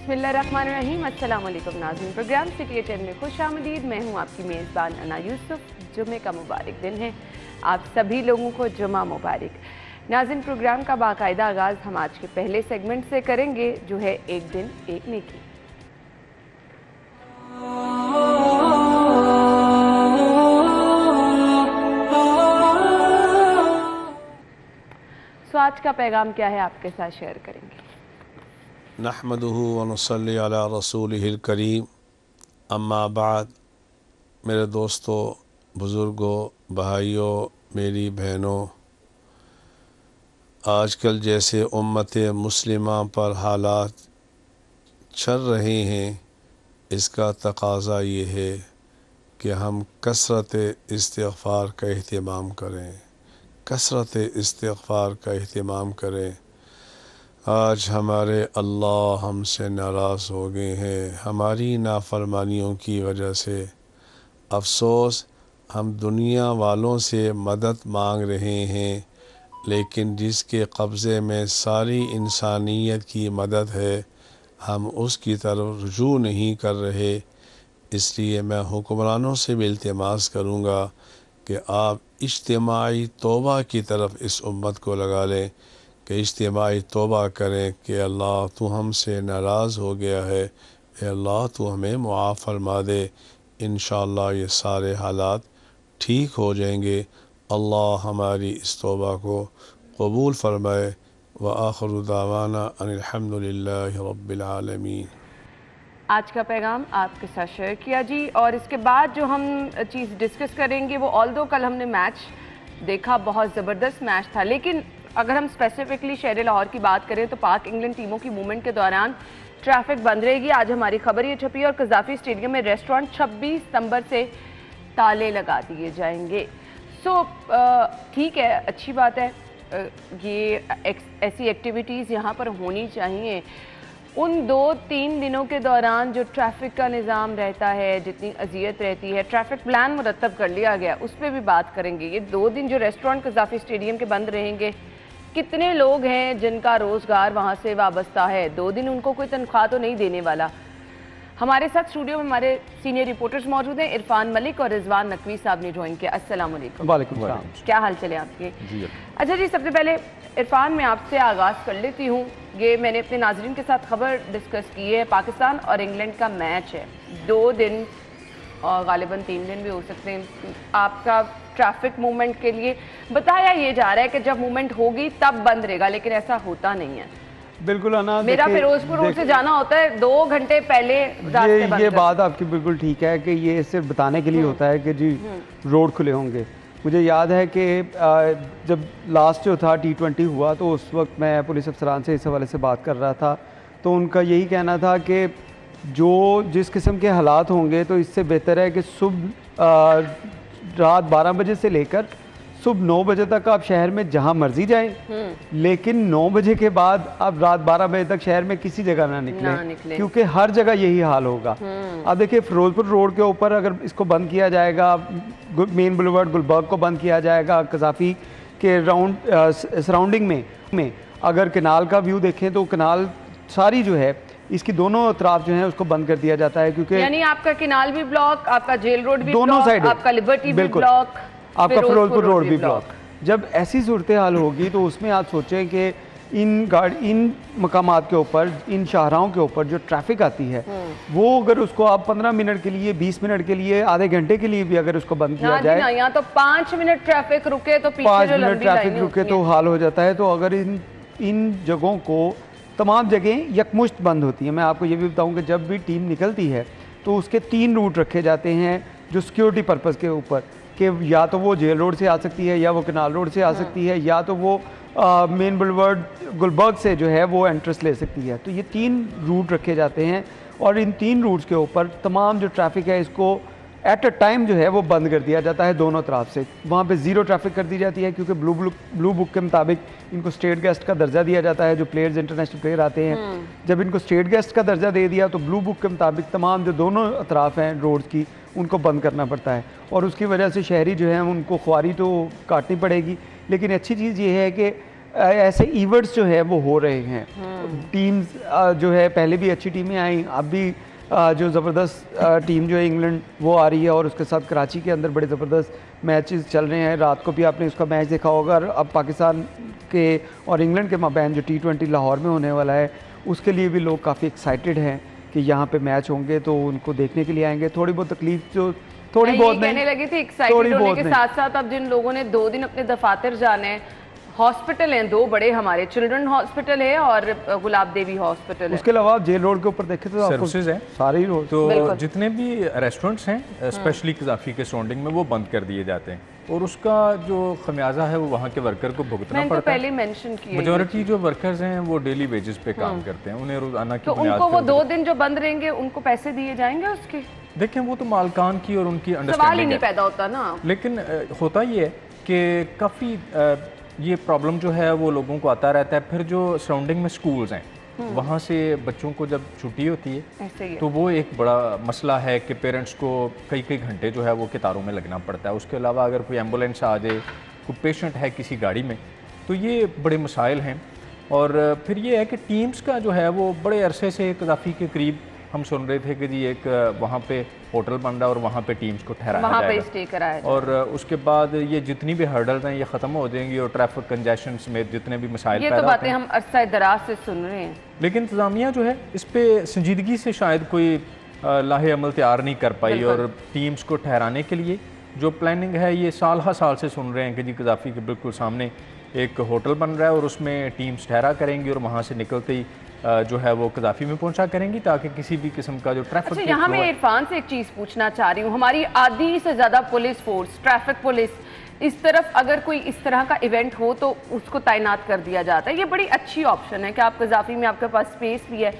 बिस्मिल्लाहिर्रहमानिर्रहीम। अस्सलाम वालेकुम नाज़रीन, प्रोग्राम सिटी 10 में खुशामदीद। मैं हूँ आपकी मेज़बान अना यूसुफ। जुमे का मुबारक दिन है, आप सभी लोगों को जुमा मुबारक। नाज़रीन, प्रोग्राम का बाकायदा आगाज़ हम आज के पहले सेगमेंट से करेंगे, जो है एक दिन एक नेकी। सो आज का पैगाम क्या है, आपके साथ शेयर करेंगे। नहमदुहु व नुसल्ली अला रसूलिहिल करीम, अम्मा बाद। मेरे दोस्तों, बुज़ुर्गों, भाइयों, मेरी बहनों, आजकल जैसे उम्मत मुस्लिमा पर हालात चल रहे हैं, इसका तकाज़ा ये है कि हम कसरत इस्तिग़फ़ार का एहतमाम करें, कसरत इस्तिग़फ़ार का एहतमाम करें। आज हमारे अल्लाह हमसे नाराज़ हो गए हैं हमारी नाफरमानियों की वजह से। अफ़सोस, हम दुनिया वालों से मदद मांग रहे हैं, लेकिन जिसके कब्ज़े में सारी इंसानियत की मदद है, हम उसकी तरफ रुजू नहीं कर रहे। इसलिए मैं हुक्मरानों से भी इल्तिमास करूँगा कि आप इज्तिमाई तौबा की तरफ इस उम्मत को लगा लें, कि इज्तिमाई तौबा करें कि अल्लाह तू हमसे नाराज़ हो गया है, अल्लाह तू हमें मुआफ़ फरमा दे। इंशाअल्लाह ये सारे हालात ठीक हो जाएंगे। अल्लाह हमारी इस तौबा को कबूल फरमाए। व आखिरु दावाना अनिल हम्दुलिल्लाहि रब्बिल आलमीन। आज का पैगाम आपके साथ शेयर किया जी। और इसके बाद जो हम चीज़ डिस्कस करेंगे वो, ऑल्दो कल हमने मैच देखा, बहुत ज़बरदस्त मैच था, लेकिन अगर हम स्पेसिफिकली शहर लाहौर की बात करें तो पाक इंग्लैंड टीमों की मूवमेंट के दौरान ट्रैफिक बंद रहेगी। आज हमारी खबर ये छपी है, और कज़ाफ़ी स्टेडियम में रेस्टोरेंट 26 सितंबर से ताले लगा दिए जाएंगे। सो ठीक है, अच्छी बात है, ये ऐसी एक्टिविटीज़ यहाँ पर होनी चाहिए। उन 2-3 दिनों के दौरान जो ट्रैफिक का निज़ाम रहता है, जितनी अजियत रहती है, ट्रैफिक प्लान मुरतब कर लिया गया, उस पर भी बात करेंगे। ये 2 दिन जो रेस्टोरेंट कज़ाफ़ी स्टेडियम के बंद रहेंगे, कितने लोग हैं जिनका रोज़गार वहाँ से वाबस्ता है। 2 दिन उनको कोई तनख्वाह तो नहीं देने वाला। हमारे साथ स्टूडियो में हमारे सीनियर रिपोर्टर्स मौजूद हैं, इरफान मलिक और रिजवान नकवी साहब ने ज्वाइन किया। अस्सलाम वालेकुम। वालेकुम सलाम। क्या हाल चले आपके? अच्छा जी, सबसे पहले इरफान, मैं आपसे आगाज़ कर लेती हूँ। ये मैंने अपने नाजरीन के साथ खबर डिस्कस की है, पाकिस्तान और इंग्लैंड का मैच है, 2 दिन और गालिबन 3 दिन भी हो सकते हैं। आपका ट्रैफिक मूवमेंट के लिए बताया ये जा रहा है कि जब मूवमेंट होगी तब बंद रहेगा, लेकिन ऐसा होता नहीं है। बिल्कुल अना, मेरा फिरोजपुर रोड से जाना होता है, 2 घंटे पहले रास्ते बंद ये बात आपकी बिल्कुल ठीक है कि ये सिर्फ बताने के लिए होता है कि जी रोड खुले होंगे। मुझे याद है कि जब लास्ट जो था T20 हुआ, तो उस वक्त मैं पुलिस अफसरान से इस हवाले से बात कर रहा था, तो उनका यही कहना था कि जिस किस्म के हालात होंगे, तो इससे बेहतर है कि सुबह रात 12 बजे से लेकर सुबह 9 बजे तक आप शहर में जहां मर्जी जाएं, लेकिन 9 बजे के बाद आप रात 12 बजे तक शहर में किसी जगह ना निकले, क्योंकि हर जगह यही हाल होगा। अब देखिए, फिरोजपुर रोड के ऊपर अगर इसको बंद किया जाएगा, मेन बुलेवार्ड गुलबर्ग को बंद किया जाएगा, कज़ाफ़ी के सराउंडिंग में अगर कनाल का व्यू देखें तो कनाल सारी जो है, इसकी दोनों तरफ जो है उसको बंद कर दिया जाता है, क्योंकि यानी आपका कनाल भी ब्लॉक, आपका जेल रोड भी दोनों साइड, आपका लिबर्टी भी ब्लॉक, आपका फिरोजपुर रोड भी ब्लॉक। जब ऐसी सूरत हाल होगी, तो उसमें आप सोचें कि इन मकामात के ऊपर, इन शाहराहों के ऊपर जो ट्रैफिक आती है, वो अगर उसको आप 15 मिनट के लिए, 20 मिनट के लिए, आधे घंटे के लिए भी अगर उसको बंद किया जाए, यहाँ तो 5 मिनट ट्रैफिक रुके तो 5 मिनट ट्रैफिक रुके तो हाल हो जाता है। तो अगर इन जगहों को, तमाम जगहें यकमुश्त बंद होती हैं। मैं आपको ये भी बताऊं कि जब भी टीम निकलती है तो उसके 3 रूट रखे जाते हैं जो सिक्योरिटी पर्पज़ के ऊपर, कि या तो वो जेल रोड से आ सकती है, या वो कनाल रोड से आ सकती है, या तो वो मेन बुलेवार्ड गुलबर्ग से जो है वो एंट्रेंस ले सकती है। तो ये 3 रूट रखे जाते हैं, और इन 3 रूट्स के ऊपर तमाम जो ट्रैफिक है, इसको एट अ टाइम जो है वो बंद कर दिया जाता है दोनों तरफ से। वहाँ पे ज़ीरो ट्रैफिक कर दी जाती है, क्योंकि ब्लू बुक के मुताबिक इनको स्टेट गेस्ट का दर्जा दिया जाता है। जो प्लेयर्स, इंटरनेशनल प्लेयर आते हैं, जब इनको स्टेट गेस्ट का दर्जा दे दिया, तो ब्लू बुक के मुताबिक तमाम जो दोनों अतराफ़ हैं रोड्स की, उनको बंद करना पड़ता है। और उसकी वजह से शहरी जो है उनको ख्वारी तो काटनी पड़ेगी, लेकिन अच्छी चीज़ ये है कि ऐसे इवेंट्स जो है वो हो रहे हैं। टीम्स जो है पहले भी अच्छी टीमें आई, अब भी जो ज़बरदस्त टीम जो है इंग्लैंड वो आ रही है, और उसके साथ कराची के अंदर बड़े ज़बरदस्त मैचेस चल रहे हैं। रात को भी आपने उसका मैच देखा होगा। अब पाकिस्तान के और इंग्लैंड के माबैन जो T20 लाहौर में होने वाला है, उसके लिए भी लोग काफ़ी एक्साइटेड हैं कि यहाँ पे मैच होंगे, तो उनको देखने के लिए आएंगे। थोड़ी बहुत तकलीफ जो थोड़ी बहुत नहीं, कहने लगी थी एक्साइटेड होने के साथ साथ अब जिन लोगों ने 2 दिन अपने दफातर जाने हैं, हॉस्पिटल हैं 2 बड़े हमारे, चिल्ड्रन हॉस्पिटल है और गुलाब देवी हॉस्पिटल है। उसके अलावा आप जेल रोड के ऊपर देखें तो सर्विसेज हैं सारी रोड, तो जितने भी रेस्टोरेंट्स हैं स्पेशली कज़ाफ़ी के सराउंडिंग में वो बंद कर दिए जाते हैं, और उसका जो खमियाजा है वो वहाँ के वर्कर को भुगतना पड़ता है। पहले मेंशन किया, मेजॉरिटी जो वर्कर्स हैं वो डेली वेजेस पे काम करते हैं, उन्हें रोजाना की तो उनको वो 2 दिन जो बंद रहेंगे उनको पैसे दिए जाएंगे उसके? देखें वो तो मालकान की और उनकी सवाल ही अंडरस्टैंडिंग नहीं है, पैदा होता ना। लेकिन होता ये है कि काफ़ी ये प्रॉब्लम जो है वो लोगों को आता रहता है। फिर जो सराउंडिंग में स्कूल्स हैं वहाँ से बच्चों को जब छुट्टी होती है तो वो एक बड़ा मसला है कि पेरेंट्स को कई कई घंटे जो है वो कतारों में लगना पड़ता है। उसके अलावा अगर कोई एम्बुलेंस आ जाए, कोई पेशेंट है किसी गाड़ी में, तो ये बड़े मसाइल हैं। और फिर ये है कि टीम्स का जो है वो बड़े अरसे से कज़ाफ़ी के करीब हम सुन रहे थे कि जी एक वहाँ पे होटल बन रहा है और वहाँ पे टीम्स को ठहराया वहाँ जाएगा, पे स्टे कराया और उसके बाद ये जितनी भी हर्डल्स हैं ये ख़त्म हो जाएंगी और ट्रैफिक कंजेशन समेत जितने भी मसाइल ये पैदा तो होते बातें हैं। हम अरसा दराज से सुन रहे हैं, लेकिन इंतज़ामिया जो है इस पे संजीदगी से शायद कोई लाहे अमल तैयार नहीं कर पाई, और टीम्स को ठहराने के लिए जो प्लानिंग है ये साल हर साल से सुन रहे हैं कि जी कज़ाफ़ी के बिल्कुल सामने एक होटल बन रहा है और उसमें टीम्स ठहरा करेंगी और वहाँ से निकलते ही जो है वो कज़ाफ़ी में पहुंचा करेंगी ताकि किसी भी किस्म का जो ट्रैफिक। अच्छा, यहाँ मैं इरफान से एक चीज़ पूछना चाह रही हूँ, हमारी आधी से ज़्यादा पुलिस फोर्स, ट्रैफिक पुलिस, इस तरफ अगर कोई इस तरह का इवेंट हो तो उसको तैनात कर दिया जाता है। ये बड़ी अच्छी ऑप्शन है कि आप कज़ाफ़ी में आपके पास स्पेस भी है,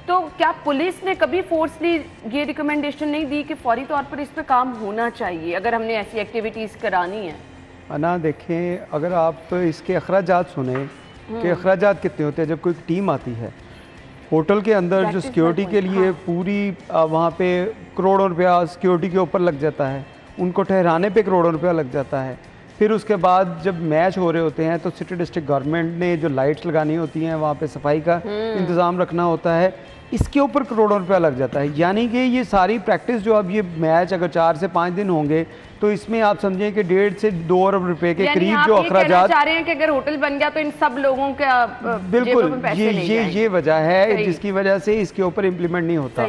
तो क्या पुलिस ने कभी फोर्सली ये रिकमेंडेशन नहीं दी कि फौरी तौर पर इस पर काम होना चाहिए अगर हमने ऐसी एक्टिविटीज़ करानी है? ना देखें, अगर आप इसके अखराजात सुने कि अखराजात कितने होते हैं जब कोई टीम आती है होटल के अंदर, जो सिक्योरिटी के लिए पूरी वहाँ पे करोड़ों रुपया सिक्योरिटी के ऊपर लग जाता है, उनको ठहराने पे करोड़ों रुपया लग जाता है। फिर उसके बाद जब मैच हो रहे होते हैं तो सिटी डिस्ट्रिक्ट गवर्नमेंट ने जो लाइट्स लगानी होती हैं, वहाँ पे सफाई का इंतज़ाम रखना होता है, इसके ऊपर करोड़ों रुपया लग जाता है। यानी कि ये सारी प्रैक्टिस जो अब ये मैच अगर 4 से 5 दिन होंगे तो इसमें आप समझें कि 1.5 से 2 अरब रुपए के करीब जो अखराजात चाह रहे हैं कि अगर होटल बन गया तो इन सब लोगों का बिल्कुल ये वजह है जिसकी वजह से इसके ऊपर इम्प्लीमेंट नहीं होता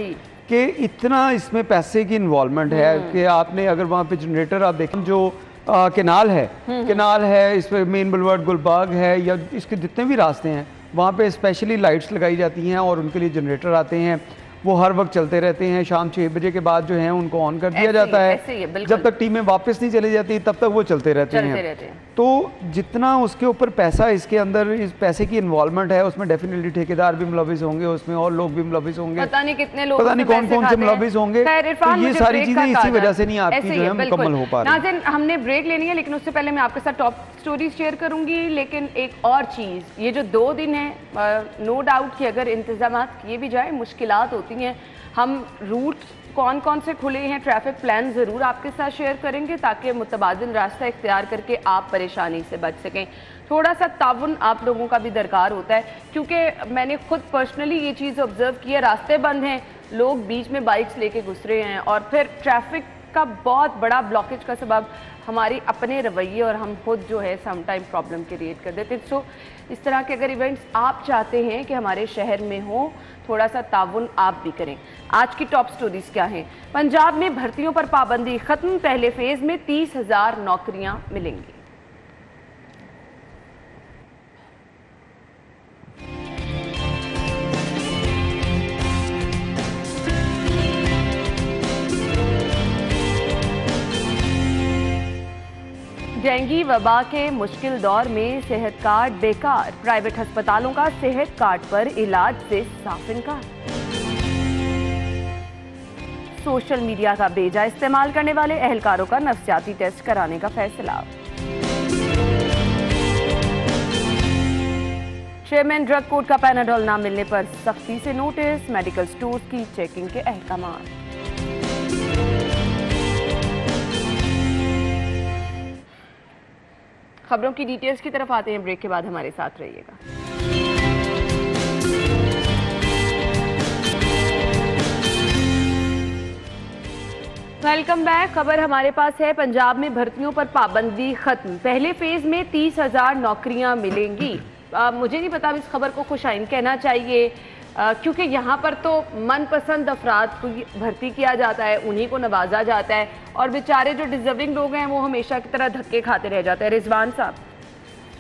कि इतना इसमें पैसे की इन्वॉल्वमेंट है कि आपने अगर वहाँ पे जनरेटर आप देखें, जो केनाल है इस पर मेन बुलवार्ड गुलबाग है या इसके जितने भी रास्ते हैं वहाँ पे स्पेशली लाइट्स लगाई जाती हैं और उनके लिए जनरेटर आते हैं, वो हर वक्त चलते रहते हैं। शाम 6 बजे के बाद जो है उनको ऑन कर दिया जाता है, जब तक टीमें वापस नहीं चली जाती तब तक वो चलते रहते हैं। तो जितना उसके ऊपर पैसा, इसके अंदर इस पैसे की इन्वॉल्वमेंट है, उसमें डेफिनेटली ठेकेदार भी मुलविस होंगे, उसमें और लोग भी मुलविस होंगे, पता नहीं कितने लोग, पता नहीं कौन कौन से मुलविस होंगे। तो ये सारी चीजें इसी वजह से नहीं आपकी जो है मुकम्मल हो पा रही है। हमने ब्रेक लेनी है, लेकिन उससे पहले मैं आपके साथ टॉप स्टोरी शेयर करूंगी। लेकिन एक और चीज़, ये जो 2 दिन है, नो डाउट कि अगर इंतजाम किए भी जाए मुश्किलात होती हैं। हम रूट कौन कौन से खुले हैं, ट्रैफिक प्लान ज़रूर आपके साथ शेयर करेंगे ताकि मुतबादिल रास्ता इख्तियार करके आप परेशानी से बच सकें। थोड़ा सा ताउन आप लोगों का भी दरकार होता है, क्योंकि मैंने खुद पर्सनली ये चीज़ ऑब्जर्व की है, रास्ते बंद हैं, लोग बीच में बाइक्स लेके घुस रहे हैं और फिर ट्रैफिक का बहुत बड़ा ब्लॉकेज का सबब हमारी अपने रवैये और हम खुद जो है सम टाइम प्रॉब्लम क्रिएट कर देते। सो इस तरह के अगर इवेंट्स आप चाहते हैं कि हमारे शहर में हो, थोड़ा सा ताउन आप भी करें। आज की टॉप स्टोरीज क्या हैं? पंजाब में भर्तियों पर पाबंदी खत्म, पहले फेज में 30,000 नौकरियां मिलेंगी। डेंगू वबा के मुश्किल दौर में सेहत कार्ड बेकार, प्राइवेट अस्पतालों का सेहत कार्ड पर इलाज से साफ इनकार। सोशल मीडिया का बेजा इस्तेमाल करने वाले एहलकारों का नफ्सियाती टेस्ट कराने का फैसला। चेयरमैन ड्रग कोर्ट का पैनाडोल ना मिलने पर सख्ती से नोटिस, मेडिकल स्टोर की चेकिंग के अहकाम। खबरों की डिटेल्स की तरफ आते हैं, ब्रेक के बाद हमारे साथ रहिएगा। Welcome back. खबर हमारे पास है, पंजाब में भर्तियों पर पाबंदी खत्म, पहले फेज में 30,000 नौकरियां मिलेंगी। मुझे नहीं पता इस खबर को खुशाइन कहना चाहिए, क्योंकि यहाँ पर तो मनपसंद अफराद को भर्ती किया जाता है, उन्हीं को नवाजा जाता है, और बेचारे जो डिजर्विंग लोग हैं वो हमेशा की तरह धक्के खाते रह जाते हैं। रिजवान साहब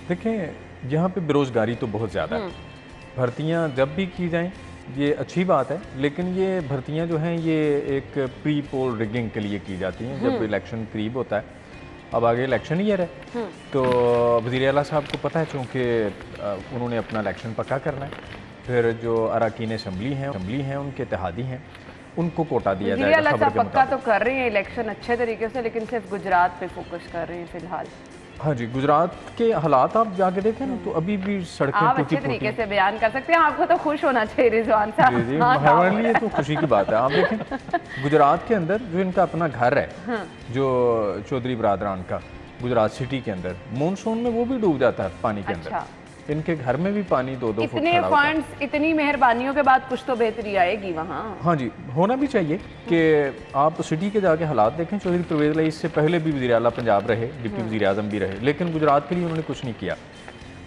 देखें, यहाँ पे बेरोजगारी तो बहुत ज़्यादा है, भर्तियाँ जब भी की जाएं ये अच्छी बात है, लेकिन ये भर्तियां जो हैं ये एक प्री पोल रिगिंग के लिए की जाती हैं जब इलेक्शन करीब होता है। अब आगे इलेक्शन ईयर है, तो वज़ीर आला साहब को पता है चूँकि उन्होंने अपना इलेक्शन पक्का करना है, फिर जो अरकान असम्बली हैं उनके इत्तेहादी हैं, उनको कोटा दिया जाएगा। वज़ीर आला पक्का तो कर रहे हैं इलेक्शन अच्छे तरीके से, लेकिन सिर्फ गुजरात पे फोकस कर रहे हैं फिलहाल। हाँ जी, गुजरात के हालात आप जाके देखें ना तो अभी भी सड़कें आप अच्छे तरीके से बयान कर सकते हैं, आपको तो खुश होना चाहिए रिजवान साहब। जी, हमारे लिए तो खुशी की बात है। आप देखें गुजरात के अंदर जो इनका अपना घर है, जो चौधरी बरादरान का गुजरात सिटी के अंदर, मानसून में वो भी डूब जाता है पानी के अंदर। इनके घर में भी पानी 2-2 फुट इतने फंड्स, इतनी मेहरबानियों के बाद कुछ तो बेहतरी आएगी वहाँ। हाँ जी, होना भी चाहिए कि आप सिटी के जाके हालात देखें। चौधरी परवेज़ इलाही इससे पहले भी वज़ीर आला पंजाब रहे, डिप्टी वज़ीर आज़म भी रहे, लेकिन गुजरात के लिए उन्होंने कुछ नहीं किया।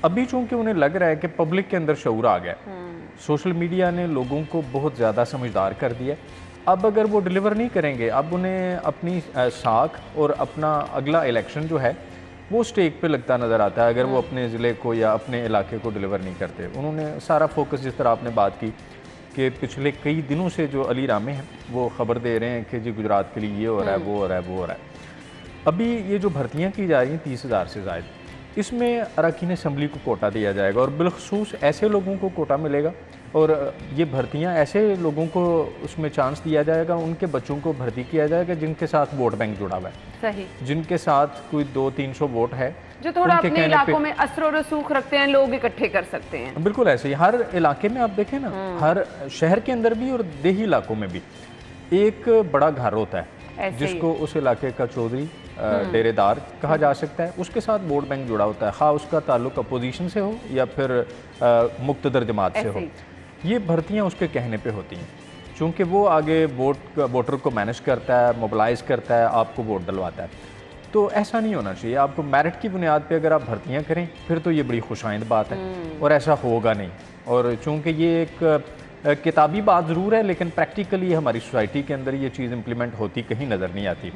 अभी चूँकि उन्हें लग रहा है कि पब्लिक के अंदर शऊर आ गया, सोशल मीडिया ने लोगों को बहुत ज़्यादा समझदार कर दिया। अब अगर वो डिलीवर नहीं करेंगे, अब उन्हें अपनी साख और अपना अगला इलेक्शन जो है वो स्टेक पे लगता नज़र आता है अगर वो अपने ज़िले को या अपने इलाके को डिलीवर नहीं करते। उन्होंने सारा फोकस, जिस तरह आपने बात की कि पिछले कई दिनों से जो अली रामे हैं वो ख़बर दे रहे हैं कि जी गुजरात के लिए ये हो रहा है, वो हो रहा है, वो हो रहा है। अभी ये जो भर्तियाँ की जा रही हैं 30,000 से ज़ायद, इसमें अरकान असम्बली को कोटा दिया जाएगा और बिलखसूस ऐसे लोगों को कोटा मिलेगा, और ये भर्तियां ऐसे लोगों को उसमें चांस दिया जाएगा, उनके बच्चों को भर्ती किया जाएगा जिनके साथ वोट बैंक जुड़ा हुआ है, सही, जिनके साथ कोई 200-300 वोट है, जो थोड़ा अपने इलाकों में असर और रसूख रखते हैं, लोग इकट्ठे कर सकते हैं। बिल्कुल ऐसे ही हर इलाके में आप देखें ना, हर शहर के अंदर भी और देही इलाकों में भी एक बड़ा घर होता है जिसको उस इलाके का चौधरी डेरेदार कहा जा सकता है, उसके साथ वोट बैंक जुड़ा होता है, खा उसका ताल्लुक अपोजिशन से हो या फिर मुक्तदर जमात से हो। ये भर्तियां उसके कहने पे होती हैं, चूँकि वो आगे वोटर को मैनेज करता है, मोबिलाइज करता है, आपको वोट डलवाता है। तो ऐसा नहीं होना चाहिए। आपको मेरिट की बुनियाद पे अगर आप भर्तियां करें फिर तो ये बड़ी खुशाइंद बात है, और ऐसा होगा नहीं। और चूँकि ये एक किताबी बात ज़रूर है, लेकिन प्रैक्टिकली हमारी सोसाइटी के अंदर ये चीज़ इम्प्लीमेंट होती कहीं नज़र नहीं आती।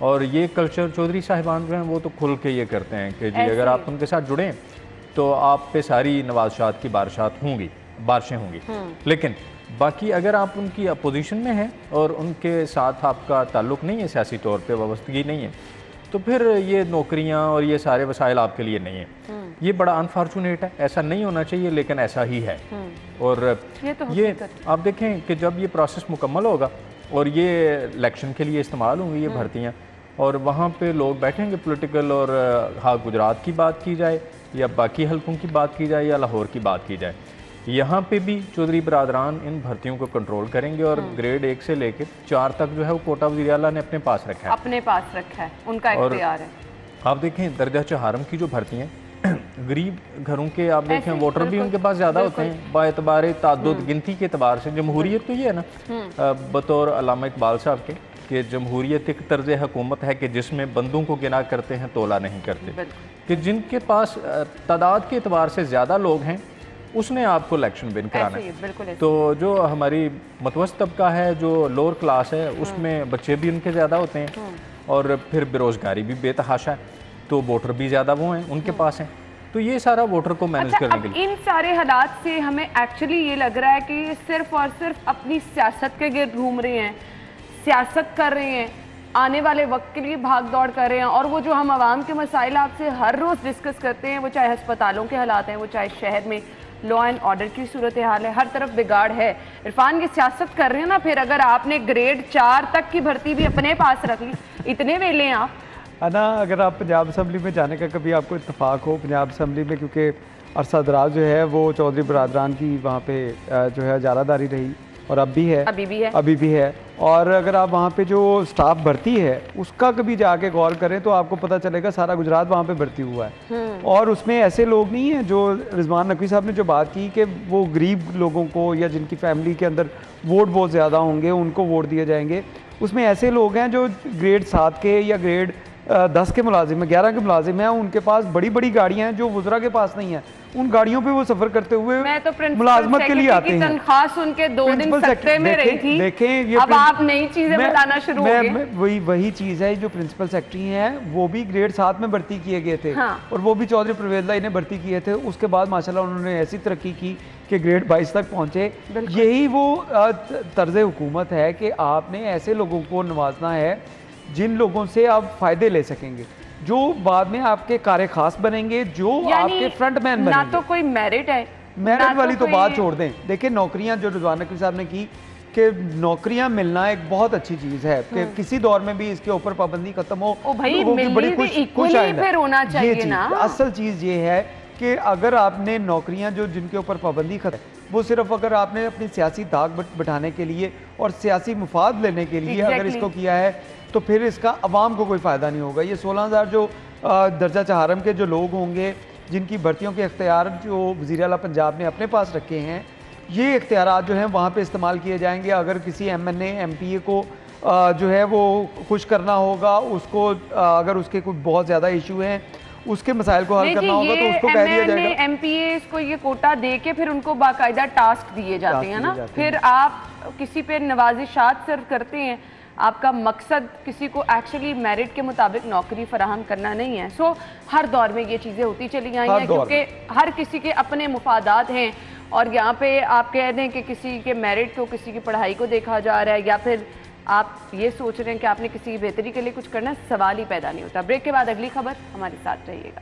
और ये कल्चर चौधरी साहिबान जो हैं वो तो खुल के ये करते हैं कि जी अगर आप उनके साथ जुड़ें तो आप पे सारी नवाज़शात की बारिशें होंगी, लेकिन बाकी अगर आप उनकी अपोजिशन में हैं और उनके साथ आपका ताल्लुक़ नहीं है, सियासी तौर पे वाबस्तगी नहीं है, तो फिर ये नौकरियां और ये सारे वसाइल आपके लिए नहीं है। ये बड़ा अनफॉर्चुनेट है, ऐसा नहीं होना चाहिए, लेकिन ऐसा ही है। और ये आप देखें कि जब ये प्रोसेस मुकम्मल होगा और ये इलेक्शन के लिए इस्तेमाल होंगी ये भर्तियाँ, और वहाँ पे लोग बैठेंगे पॉलिटिकल, और हाँ गुजरात की बात की जाए या बाकी हलकों की बात की जाए या लाहौर की बात की जाए, यहाँ पे भी चौधरी बरादरान इन भर्तियों को कंट्रोल करेंगे, और ग्रेड 1 से लेकर 4 तक जो है वो कोटा वज़ीर आला ने अपने पास रखा है, उनका इख्तियार है। आप देखें दर्जा चहारम की जो भर्तियाँ गरीब घरों के, आप देखें वोटर भी उनके पास ज़्यादा होते हैं बाएतबार ताद्दुद गिनती के एतबार से। जमहूरियत तो ये है ना, बतौर अल्लामा इकबाल साहब के, कि जमहूरियत एक तर्ज हुकूमत है कि जिसमें बंदों को गिना करते हैं तोला नहीं करते, कि जिनके पास तादाद के एतबार से ज़्यादा लोग हैं उसने आपको इलेक्शन विन कराना है। तो जो हमारी मतवस्त तबका है, जो लोअर क्लास है, उसमें बच्चे भी उनके ज़्यादा होते हैं, और फिर बेरोज़गारी भी बेतहाशा है, तो वोटर भी ज़्यादा वो हैं उनके पास हैं। तो ये सारा वोटर को मैनेज करने के लिए इन सारे हालात से हमें एक्चुअली ये लग रहा है कि सिर्फ और सिर्फ अपनी सियासत के गिर्द घूम रहे हैं, सियासत कर रहे हैं, आने वाले वक्त के लिए भाग दौड़ कर रहे हैं, और वो जो हम आवाम के मसाइल आपसे हर रोज़ डिस्कस करते हैं, वो चाहे अस्पतालों के हालात हैं, वो चाहे शहर में लॉ एंड ऑर्डर की सूरत हाल है, हर तरफ बिगाड़ है। इरफान की सियासत कर रहे हैं ना, फिर अगर आपने ग्रेड 4 तक की भर्ती भी अपने पास रख ली, इतने वेले हैं आप ना। अगर आप पंजाब असम्बली में जाने का कभी आपको इत्तेफाक हो, पंजाब असम्बली में क्योंकि अरसा दराज जो है वो चौधरी बरादरान की वहाँ पे जो है इजारादारी रही, और अब भी है, अभी भी है। और अगर आप वहाँ पे जो स्टाफ भर्ती है उसका कभी जाके गौर करें तो आपको पता चलेगा सारा गुजरात वहाँ पे भर्ती हुआ है। और उसमें ऐसे लोग नहीं हैं, जो रिजवान नकवी साहब ने जो बात की कि वो गरीब लोगों को या जिनकी फैमिली के अंदर वोट बहुत ज़्यादा होंगे उनको वोट दिए जाएंगे, उसमें ऐसे लोग हैं जो ग्रेड 7 के या ग्रेड 10 के मुलाजिम हैं, 11 के मुलाजिम हैं, उनके पास बड़ी बड़ी गाड़ियाँ हैं जो वुज़रा के पास नहीं है। उन गाड़ियों पे वो सफ़र करते हुए मुलाजमत के लिए आते हैं। तनख्वाह सुन के 2 दिन सेक्टर में रही थी। देखें ये अब आप नई चीजें बताना शुरू हो गए। वही चीज़ है, जो प्रिंसिपल सेक्रेटरी हैं वो भी ग्रेड 7 में भर्ती किए गए थे। हाँ। और वो भी चौधरी परवेज़ लाई ने भर्ती किए थे। उसके बाद माशाल्लाह उन्होंने ऐसी तरक्की की कि ग्रेड 22 तक पहुँचे। यही वो तर्ज हुकूमत है कि आपने ऐसे लोगों को नवाजना है जिन लोगों से आप फ़ायदे ले सकेंगे, जो बाद में आपके कार्य खास बनेंगे, जो आपके फ्रंटमैन बनेंगे। ना तो कोई मेरिट है, मेरिट वाली तो बात छोड़ दें। देखिए नौकरियां जो रिजवान नकवी साहब ने की कि नौकरियां मिलना एक बहुत अच्छी चीज़ है कि किसी दौर में भी इसके ऊपर पाबंदी खत्म हो, लोगों की बड़ी खुश होना चाहिए ना। असल चीज़ ये है कि अगर आपने नौकरियां जो जिनके ऊपर पाबंदी खत्म, वो सिर्फ अगर आपने अपनी सियासी दाग बिठाने के लिए और सियासी मुफाद लेने के लिए अगर इसको किया है तो फिर इसका अवाम को कोई फ़ायदा नहीं होगा। ये 16,000 जो दर्जा चहारम के जो लोग होंगे जिनकी भर्तियों के इख्तियार जो वज़ीर आला पंजाब ने अपने पास रखे हैं, ये इख्तियारात जो हैं वहाँ पे इस्तेमाल किए जाएंगे। अगर किसी MNA MPA को जो है वो खुश करना होगा, उसको अगर उसके कुछ बहुत ज़्यादा इशू हैं उसके मसाइल को हल करना होगा तो उसको कह दिया जाएगा। MPAs को ये कोटा दे के फिर उनको बाकायदा टास्क दिए जाते हैं ना। फिर आप किसी पे नवाजिशात सर्व करते हैं, आपका मकसद किसी को एक्चुअली मेरिट के मुताबिक नौकरी फराहम करना नहीं है। सो हर दौर में ये चीज़ें होती चली आई हैं क्योंकि हर किसी के अपने मुफादात हैं। और यहाँ पे आप कह दें कि किसी के मेरिट को, किसी की पढ़ाई को देखा जा रहा है या फिर आप ये सोच रहे हैं कि आपने किसी की बेहतरी के लिए कुछ करना, सवाल ही पैदा नहीं होता। ब्रेक के बाद अगली खबर, हमारे साथ रहिएगा।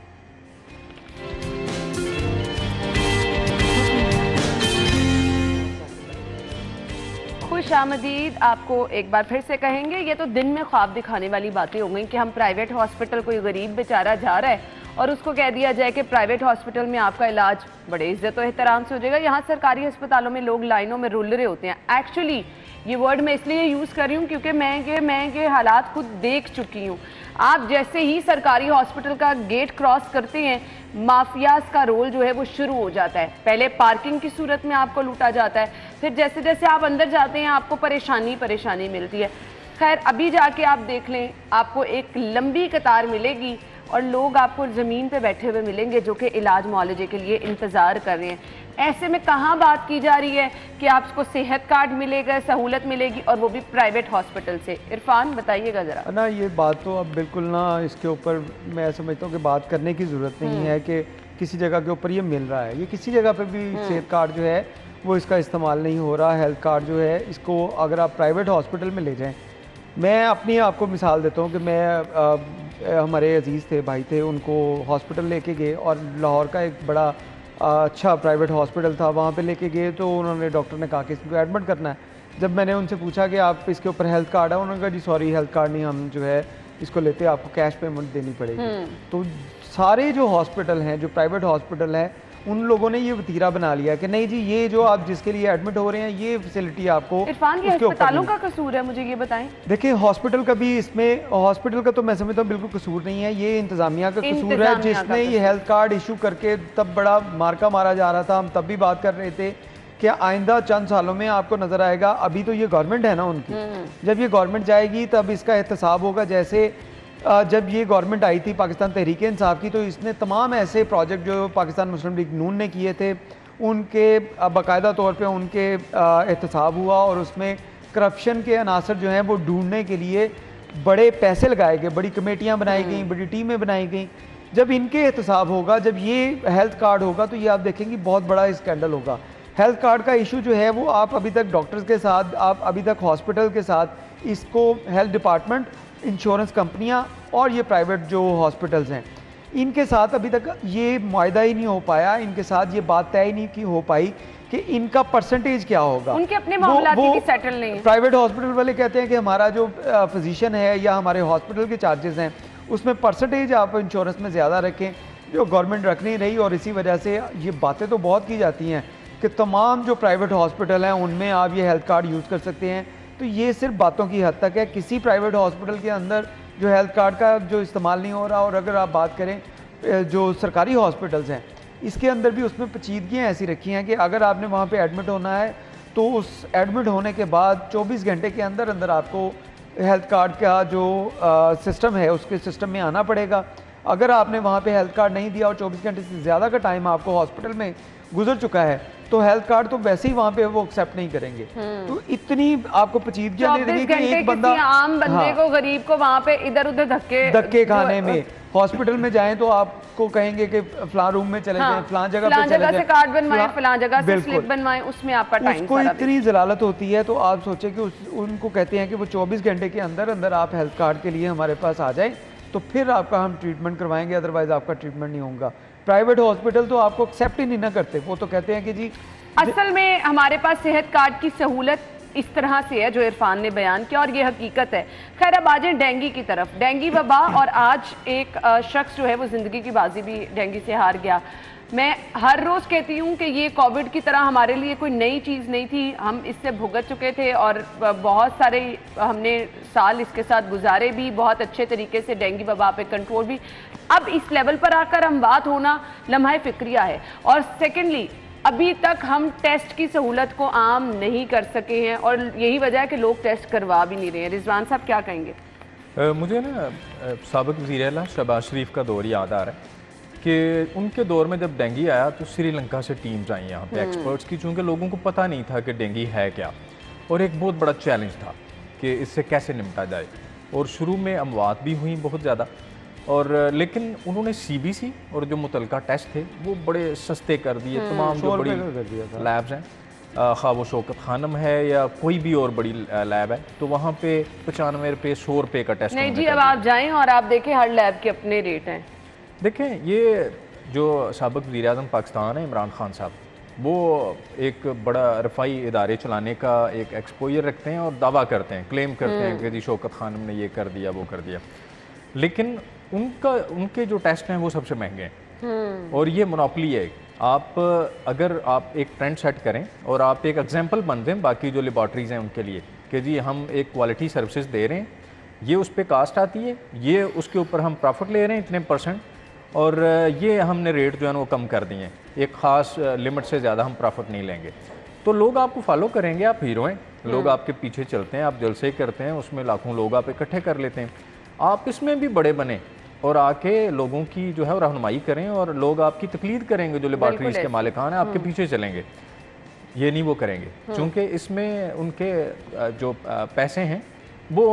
खुश आमदीद आपको एक बार फिर से कहेंगे। ये तो दिन में ख्वाब दिखाने वाली बातें हो गई कि हम प्राइवेट हॉस्पिटल, कोई गरीब बेचारा जा रहा है और उसको कह दिया जाए कि प्राइवेट हॉस्पिटल में आपका इलाज बड़े इज्जत और एहतराम से हो जाएगा। यहाँ सरकारी अस्पतालों में लोग लाइनों में रुल रहे होते हैं। एक्चुअली ये वर्ड मैं इसलिए यूज़ कर रही हूँ क्योंकि मैं ये हालात खुद देख चुकी हूँ। आप जैसे ही सरकारी हॉस्पिटल का गेट क्रॉस करते हैं, माफियाज का रोल जो है वो शुरू हो जाता है। पहले पार्किंग की सूरत में आपको लूटा जाता है, फिर जैसे जैसे आप अंदर जाते हैं आपको परेशानी मिलती है। खैर अभी जाके आप देख लें, आपको एक लंबी कतार मिलेगी और लोग आपको ज़मीन पे बैठे हुए मिलेंगे जो कि इलाज मुआलजे के लिए इंतज़ार कर रहे हैं। ऐसे में कहाँ बात की जा रही है कि आपको सेहत कार्ड मिलेगा, सहूलत मिलेगी, और वो भी प्राइवेट हॉस्पिटल से। इरफान बताइएगा ज़रा ना। ये बात तो अब बिल्कुल ना, इसके ऊपर मैं समझता हूँ कि बात करने की ज़रूरत नहीं है कि किसी जगह के ऊपर ये मिल रहा है। ये किसी जगह पर भी सेहत कार्ड जो है वो इसका इस्तेमाल नहीं हो रहा। हेल्थ कार्ड जो है इसको अगर आप प्राइवेट हॉस्पिटल में ले जाएँ, मैं अपनी आपको मिसाल देता हूँ कि मैं हमारे अजीज़ थे, भाई थे, उनको हॉस्पिटल लेके गए और लाहौर का एक बड़ा अच्छा प्राइवेट हॉस्पिटल था, वहाँ पे लेके गए तो उन्होंने, डॉक्टर ने कहा कि इसको एडमिट करना है। जब मैंने उनसे पूछा कि आप इसके ऊपर हेल्थ कार्ड है, उन्होंने कहा जी सॉरी हेल्थ कार्ड नहीं, हम जो है इसको लेते, आपको कैश पेमेंट देनी पड़ेगी। तो सारे जो हॉस्पिटल हैं, जो प्राइवेट हॉस्पिटल हैं, उन लोगों ने ये वतीरा बना लिया कि नहीं जी ये जो आप जिसके लिए एडमिट हो रहे हैं ये फैसिलिटी आपको। इरफान, ये अस्पतालों का कसूर है, मुझे ये बताएं। देखिए हॉस्पिटल का भी, इसमें हॉस्पिटल का तो मैं समझता हूँ बिल्कुल कसूर नहीं है, ये इंतजामिया का कसूर है जिसने ये हेल्थ कार्ड इशू करके तब बड़ा मार्का मारा जा रहा था। हम तब भी बात कर रहे थे कि आइंदा चंद सालों में आपको नजर आएगा, अभी तो ये गवर्नमेंट है ना उनकी, जब ये गवर्नमेंट जाएगी तब इसका एहतसाब होगा। जैसे जब ये गवर्नमेंट आई थी पाकिस्तान तहरीक इंसाफ की, तो इसने तमाम ऐसे प्रोजेक्ट जो पाकिस्तान मुस्लिम लीग नून ने किए थे उनके बाकायदा तौर पे उनके एहतसाब हुआ और उसमें करप्शन के अनासर जो हैं वो ढूंढने के लिए बड़े पैसे लगाए गए, बड़ी कमेटियाँ बनाई गई, बड़ी टीमें बनाई गई। जब इनके एहतसाब होगा, जब ये हेल्थ कार्ड होगा, तो ये आप देखेंगे बहुत बड़ा स्कैंडल होगा। हेल्थ कार्ड का इशू जो है वो आप अभी तक डॉक्टर्स के साथ, आप अभी तक हॉस्पिटल के साथ इसको हेल्थ डिपार्टमेंट, इंश्योरेंस कंपनियां और ये प्राइवेट जो हॉस्पिटल्स हैं, इनके साथ अभी तक ये मुआहदा ही नहीं हो पाया, इनके साथ ये बात तय नहीं की हो पाई कि इनका परसेंटेज क्या होगा। उनके अपने मामलात ही सेटल नहीं है। प्राइवेट हॉस्पिटल वाले कहते हैं कि हमारा जो फिजिशियन है या हमारे हॉस्पिटल के चार्जेस हैं उसमें परसेंटेज आप इंश्योरेंस में ज़्यादा रखें, जो गवर्नमेंट रख नहीं रही। और इसी वजह से ये बातें तो बहुत की जाती हैं कि तमाम जो प्राइवेट हॉस्पिटल हैं उनमें आप ये हेल्थ कार्ड यूज़ कर सकते हैं। तो ये सिर्फ बातों की हद तक है, किसी प्राइवेट हॉस्पिटल के अंदर जो हेल्थ कार्ड का जो इस्तेमाल नहीं हो रहा। और अगर आप बात करें जो सरकारी हॉस्पिटल्स हैं, इसके अंदर भी उसमें पेचीदगियाँ ऐसी रखी हैं कि अगर आपने वहाँ पे एडमिट होना है तो उस एडमिट होने के बाद 24 घंटे के अंदर अंदर आपको हेल्थ कार्ड का जो सिस्टम है उसके सिस्टम में आना पड़ेगा। अगर आपने वहाँ पे हेल्थ कार्ड नहीं दिया और 24 घंटे से ज़्यादा का टाइम आपको हॉस्पिटल में गुजर चुका है तो हेल्थ कार्ड तो वैसे ही वहाँ पे वो एक्सेप्ट नहीं करेंगे। तो इतनी आपको पेचीदगियाँ दे देंगे कि एक बंदा आम बंदे को, गरीब को वहाँ पे इधर उधर धक्के खाने में, हॉस्पिटल में जाएं तो आपको कहेंगे कि फलां रूम में चले जाएं, फलां जगह पे चले जाएं, कार्ड बनवाएं, फलां जगह से स्लिप बनवाएं, उसमें आपका टाइम उसको इतनी जलालत होती है। तो आप सोचें कि उनको कहते हैं कि वो 24 घंटे के अंदर अंदर आप हेल्थ कार्ड के लिए हमारे पास आ जाएं तो फिर आपका हम ट्रीटमेंट करवाएंगे, अदरवाइज आपका ट्रीटमेंट नहीं होगा। प्राइवेट हॉस्पिटल तो आपको एक्सेप्ट ही नहीं ना करते, वो तो कहते हैं कि जी असल में हमारे पास सेहत कार्ड की सहूलत इस तरह से है जो इरफान ने बयान किया और ये हकीकत है। खैर अब आ जाए डेंगू की तरफ। डेंगू वबा, और आज एक शख्स जो है वो जिंदगी की बाजी भी डेंगू से हार गया। मैं हर रोज़ कहती हूँ कि ये कोविड की तरह हमारे लिए कोई नई चीज़ नहीं थी, हम इससे भुगत चुके थे और बहुत सारे हमने साल इसके साथ गुजारे भी, बहुत अच्छे तरीके से डेंगू वबा पे कंट्रोल भी। अब इस लेवल पर आकर हम बात होना लम्हा फिक्रिया है। और सेकेंडली अभी तक हम टेस्ट की सहूलत को आम नहीं कर सके हैं और यही वजह है कि लोग टेस्ट करवा भी नहीं रहे हैं। रिजवान साहब क्या कहेंगे? मुझे ना साबिक वज़ीर आला शहबाज शरीफ का दौर याद आ रहा है कि उनके दौर में जब डेंगू आया तो श्रीलंका से टीम्स आई यहाँ पे एक्सपर्ट्स की, चूँकि लोगों को पता नहीं था कि डेंगू है क्या और एक बहुत बड़ा चैलेंज था कि इससे कैसे निपटा जाए। और शुरू में अमवात भी हुई बहुत ज़्यादा, और लेकिन उन्होंने सीबीसी और जो मुतलका टेस्ट थे वो बड़े सस्ते कर दिए। तमाम जो बड़ी लैब्स हैं, खा वो शौकत खानम है या कोई भी और बड़ी लैब है, तो वहाँ पे 95 रुपये 100 रुपये का टेस्ट नहीं जी। अब आप जाएं और आप देखें हर लैब के अपने रेट हैं। देखें ये जो साबिक वज़ीर आज़म पाकिस्तान है इमरान खान साहब, वो एक बड़ा रफ़ाई इदारे चलाने का एक एक्सपोजर रखते हैं और दावा करते हैं, क्लेम करते हैं कि जी शौकत खानम ने ये कर दिया वो कर दिया, लेकिन उनके जो टेस्ट हैं वो सबसे महंगे हैं और ये मोनोपोली है। आप अगर आप एक ट्रेंड सेट करें और आप एक एग्जांपल बन दें बाकी जो लेबॉर्ट्रीज़ हैं उनके लिए कि जी हम एक क्वालिटी सर्विसेज दे रहे हैं, ये उस पर कास्ट आती है, ये उसके ऊपर हम प्रॉफिट ले रहे हैं इतने % और ये हमने रेट जो है वो कम कर दिए हैं, एक ख़ास लिमिट से ज़्यादा हम प्रॉफिट नहीं लेंगे, तो लोग आपको फॉलो करेंगे। आप हीरो हैं, लोग आपके पीछे चलते हैं, आप जलसे करते हैं, उसमें लाखों लोग आप इकट्ठे कर लेते हैं। आप इसमें भी बड़े बने और आके लोगों की जो है वो रहनुमाई करें और लोग आपकी तकलीद करेंगे, जो लेबॉर्ट्रीज के मालिकान हैं आपके पीछे चलेंगे। ये नहीं वो करेंगे, क्योंकि इसमें उनके जो पैसे हैं वो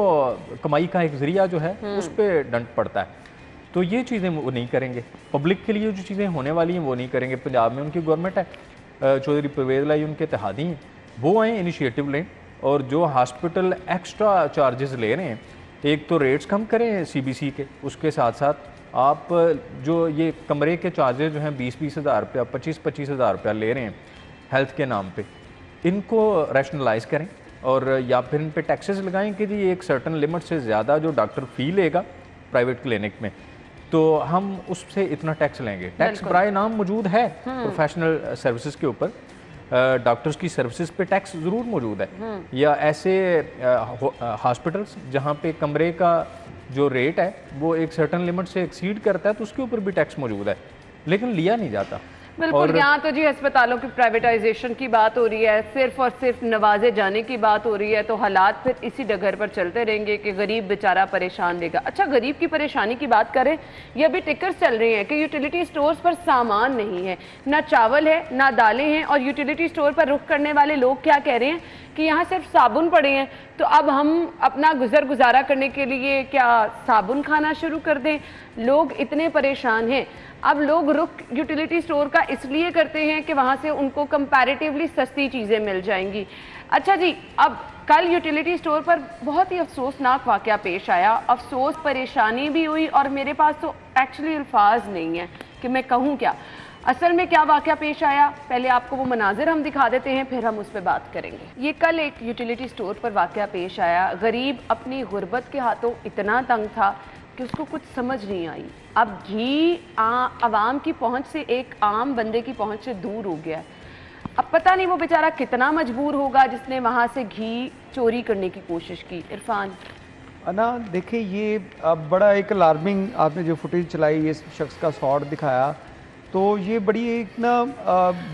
कमाई का एक ज़रिया जो है उस पर डंट पड़ता है, तो ये चीज़ें वो नहीं करेंगे। पब्लिक के लिए जो चीज़ें होने वाली हैं वो नहीं करेंगे। पंजाब में उनकी गवर्नमेंट है, चौधरी परवेज़ लाई उनके इत्तेहादी हैं, वो आए इनिशिएटिव लें और जो हॉस्पिटल एक्स्ट्रा चार्जेस ले रहे हैं, एक तो रेट्स कम करें सीबीसी के, उसके साथ साथ आप जो ये कमरे के चार्जेस जो हैं 20-20 हज़ार रुपया 25-25 हज़ार रुपया ले रहे हैं हेल्थ के नाम पे, इनको रैशनलाइज करें और या फिर इन पे टैक्सेस लगाएं कि जी एक सर्टन लिमिट से ज़्यादा जो डॉक्टर फ़ी लेगा प्राइवेट क्लिनिक में तो हम उससे इतना टैक्स लेंगे। टैक्स बराए नाम मौजूद है प्रोफेशनल सर्विसेज के ऊपर, डॉक्टर्स की सर्विसेज पे टैक्स ज़रूर मौजूद है, या ऐसे हॉस्पिटल्स जहाँ पे कमरे का जो रेट है वो एक सर्टन लिमिट से एक्सीड करता है तो उसके ऊपर भी टैक्स मौजूद है, लेकिन लिया नहीं जाता। बिल्कुल, यहाँ तो जी अस्पतालों की प्राइवेटाइजेशन की बात हो रही है, सिर्फ और सिर्फ नवाजे जाने की बात हो रही है, तो हालात फिर इसी डगर पर चलते रहेंगे कि गरीब बेचारा परेशान रहेगा। अच्छा, गरीब की परेशानी की बात करें, ये अभी टिकर्स चल रही हैं कि यूटिलिटी स्टोर्स पर सामान नहीं है, ना चावल है ना दालें हैं, और यूटिलिटी स्टोर पर रुख करने वाले लोग क्या कह रहे हैं कि यहाँ सिर्फ साबुन पड़े हैं, तो अब हम अपना गुजारा करने के लिए क्या साबुन खाना शुरू कर दें? लोग इतने परेशान हैं। अब लोग रुख यूटिलिटी स्टोर का इसलिए करते हैं कि वहाँ से उनको कंपैरेटिवली सस्ती चीज़ें मिल जाएंगी। अच्छा जी, अब कल यूटिलिटी स्टोर पर बहुत ही अफसोसनाक वाक़या पेश आया, अफसोस परेशानी भी हुई और मेरे पास तो एक्चुअली अल्फाज नहीं है कि मैं कहूँ क्या। असल में क्या वाक़या पेश आया, पहले आपको वो मनाजिर हम दिखा देते हैं, फिर हम उस पर बात करेंगे। ये कल एक यूटिलिटी स्टोर पर वाक़या पेश आया। गरीब अपनी गुर्बत के हाथों इतना तंग था कि उसको कुछ समझ नहीं आई। अब घी आवाम की पहुंच से, एक आम बंदे की पहुंच से दूर हो गया है। अब पता नहीं वो बेचारा कितना मजबूर होगा जिसने वहाँ से घी चोरी करने की कोशिश की। इरफान ना देखिए, ये बड़ा एक अलार्मिंग आपने जो फुटेज चलाई, ये शख्स का शॉट दिखाया, तो ये बड़ी एक ना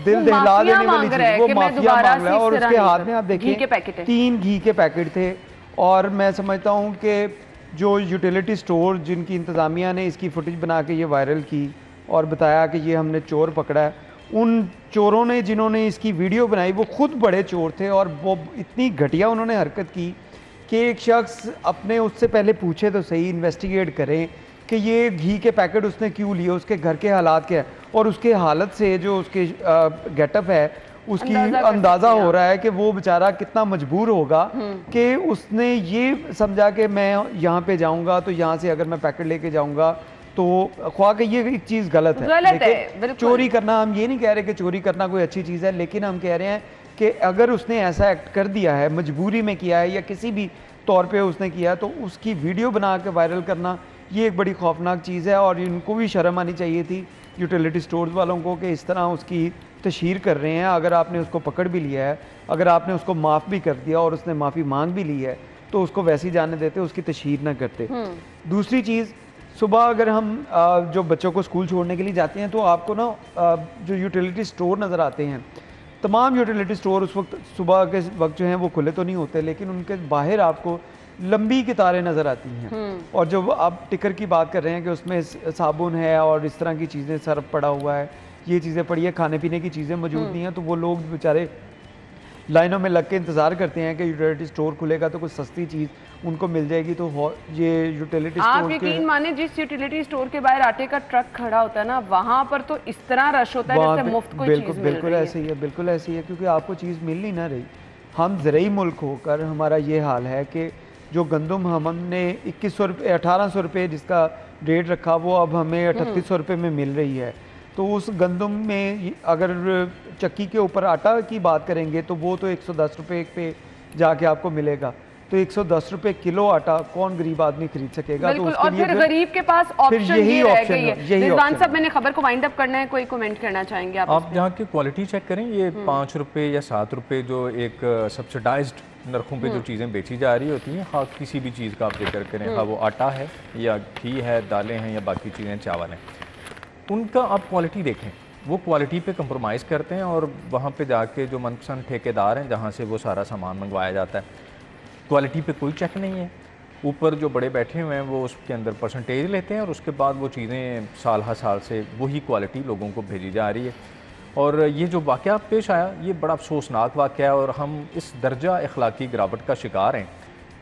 दिल दहला देने वाली चीज़। वो माफिया मांग रहा है और उसके हाथ में आप देखिए 3 घी के पैकेट थे। और मैं समझता हूँ कि जो यूटिलिटी स्टोर जिनकी इंतज़ामिया ने इसकी फुटेज बना के ये वायरल की और बताया कि ये हमने चोर पकड़ा है, उन चोरों ने जिन्होंने इसकी वीडियो बनाई वो खुद बड़े चोर थे और वो इतनी घटिया उन्होंने हरकत की कि एक शख्स अपने उससे पहले पूछे तो सही, इन्वेस्टिगेट करें कि ये घी के पैकेट उसने क्यों लिए, उसके घर के हालात क्या है, और उसके हालत से जो उसके गेटअप है उसकी अंदाज़ा हो रहा है कि वो बेचारा कितना मजबूर होगा कि उसने ये समझा कि मैं यहाँ पे जाऊँगा तो यहाँ से अगर मैं पैकेट लेके जाऊँगा तो ख्वाह कि ये एक चीज़ गलत है। चोरी करना, हम ये नहीं कह रहे कि चोरी करना कोई अच्छी चीज़ है, लेकिन हम कह रहे हैं कि अगर उसने ऐसा एक्ट कर दिया है, मजबूरी में किया है या किसी भी तौर पे उसने किया, तो उसकी वीडियो बना के वायरल करना ये एक बड़ी खौफनाक चीज़ है। और इनको भी शर्म आनी चाहिए थी यूटिलिटी स्टोर्स वालों को कि इस तरह उसकी तशहीर कर रहे हैं। अगर आपने उसको पकड़ भी लिया है, अगर आपने उसको माफ़ भी कर दिया और उसने माफ़ी मांग भी ली है, तो उसको वैसे ही जाने देते, उसकी तशहीर ना करते। दूसरी चीज़, सुबह अगर हम जो बच्चों को स्कूल छोड़ने के लिए जाते हैं तो आपको ना जो यूटिलिटी स्टोर नज़र आते हैं, तमाम यूटिलिटी स्टोर उस वक्त सुबह के वक्त जो हैं वो खुले तो नहीं होते, लेकिन उनके बाहर आपको लंबी कितारें नज़र आती हैं। और जो आप टिकर की बात कर रहे हैं कि उसमें साबुन है और इस तरह की चीज़ें, सर्फ पड़ा हुआ है, ये चीज़ें पड़ी है, खाने पीने की चीज़ें मौजूद नहीं हैं, तो वो लोग बेचारे लाइनों में लग के इंतज़ार करते हैं कि यूटिलिटी स्टोर खुलेगा तो कुछ सस्ती चीज़ उनको मिल जाएगी। तो ये यूटिलिटी स्टोर, आप यकीन माने जिस यूटिलिटी स्टोर के बाहर आटे का ट्रक खड़ा होता है ना, वहाँ पर तो इस तरह रश होता है जैसे मुफ्त कोई चीज़ मिल रही है। बिल्कुल ऐसे ही है, बिल्कुल ऐसे ही है, क्योंकि आपको चीज़ मिल नहीं ना रही। हम ज़रूरी मुल्क होकर हमारा ये हाल है कि जो गंदम हमने 2100 रुपये 1800 रुपये जिसका रेट रखा, वो अब हमें 3800 रुपये में मिल रही है। तो उस गंदम में अगर चक्की के ऊपर आटा की बात करेंगे तो वो तो 110 रुपये पे जाके आपको मिलेगा। तो 110 रुपये किलो आटा कौन गरीब आदमी खरीद सकेगा? तो उसके और फिर गरीब के पास ऑप्शन यही ऑप्शन है। रिजवान साहब, मैंने खबर को वाइंड अप करना है, कोई कमेंट करना चाहेंगे आप? यहाँ की क्वालिटी चेक करें, ये 5 रुपये या 7 रुपये जो एक सब्सिडाइज्ड नरखों पे जो चीज़ें बेची जा रही होती हैं, हाँ किसी भी चीज़ का आप जिक्र करें, हाँ वो आटा है या घी है, दालें हैं या बाकी चीज़ें, चावल हैं, उनका आप क्वालिटी देखें, वो क्वालिटी पे कंप्रोमाइज़ करते हैं और वहाँ पे जाके जो मनपसंद ठेकेदार हैं जहाँ से वो सारा सामान मंगवाया जाता है, क्वालिटी पे कोई चेक नहीं है। ऊपर जो बड़े बैठे हुए हैं वो उसके अंदर परसेंटेज लेते हैं और उसके बाद वो चीज़ें साल हर साल से वही क्वालिटी लोगों को भेजी जा रही है। और ये जो वाक़या पेश आया, ये बड़ा अफसोसनाक वाक़या है और हम इस दर्जा अखलाकी गिरावट का शिकार हैं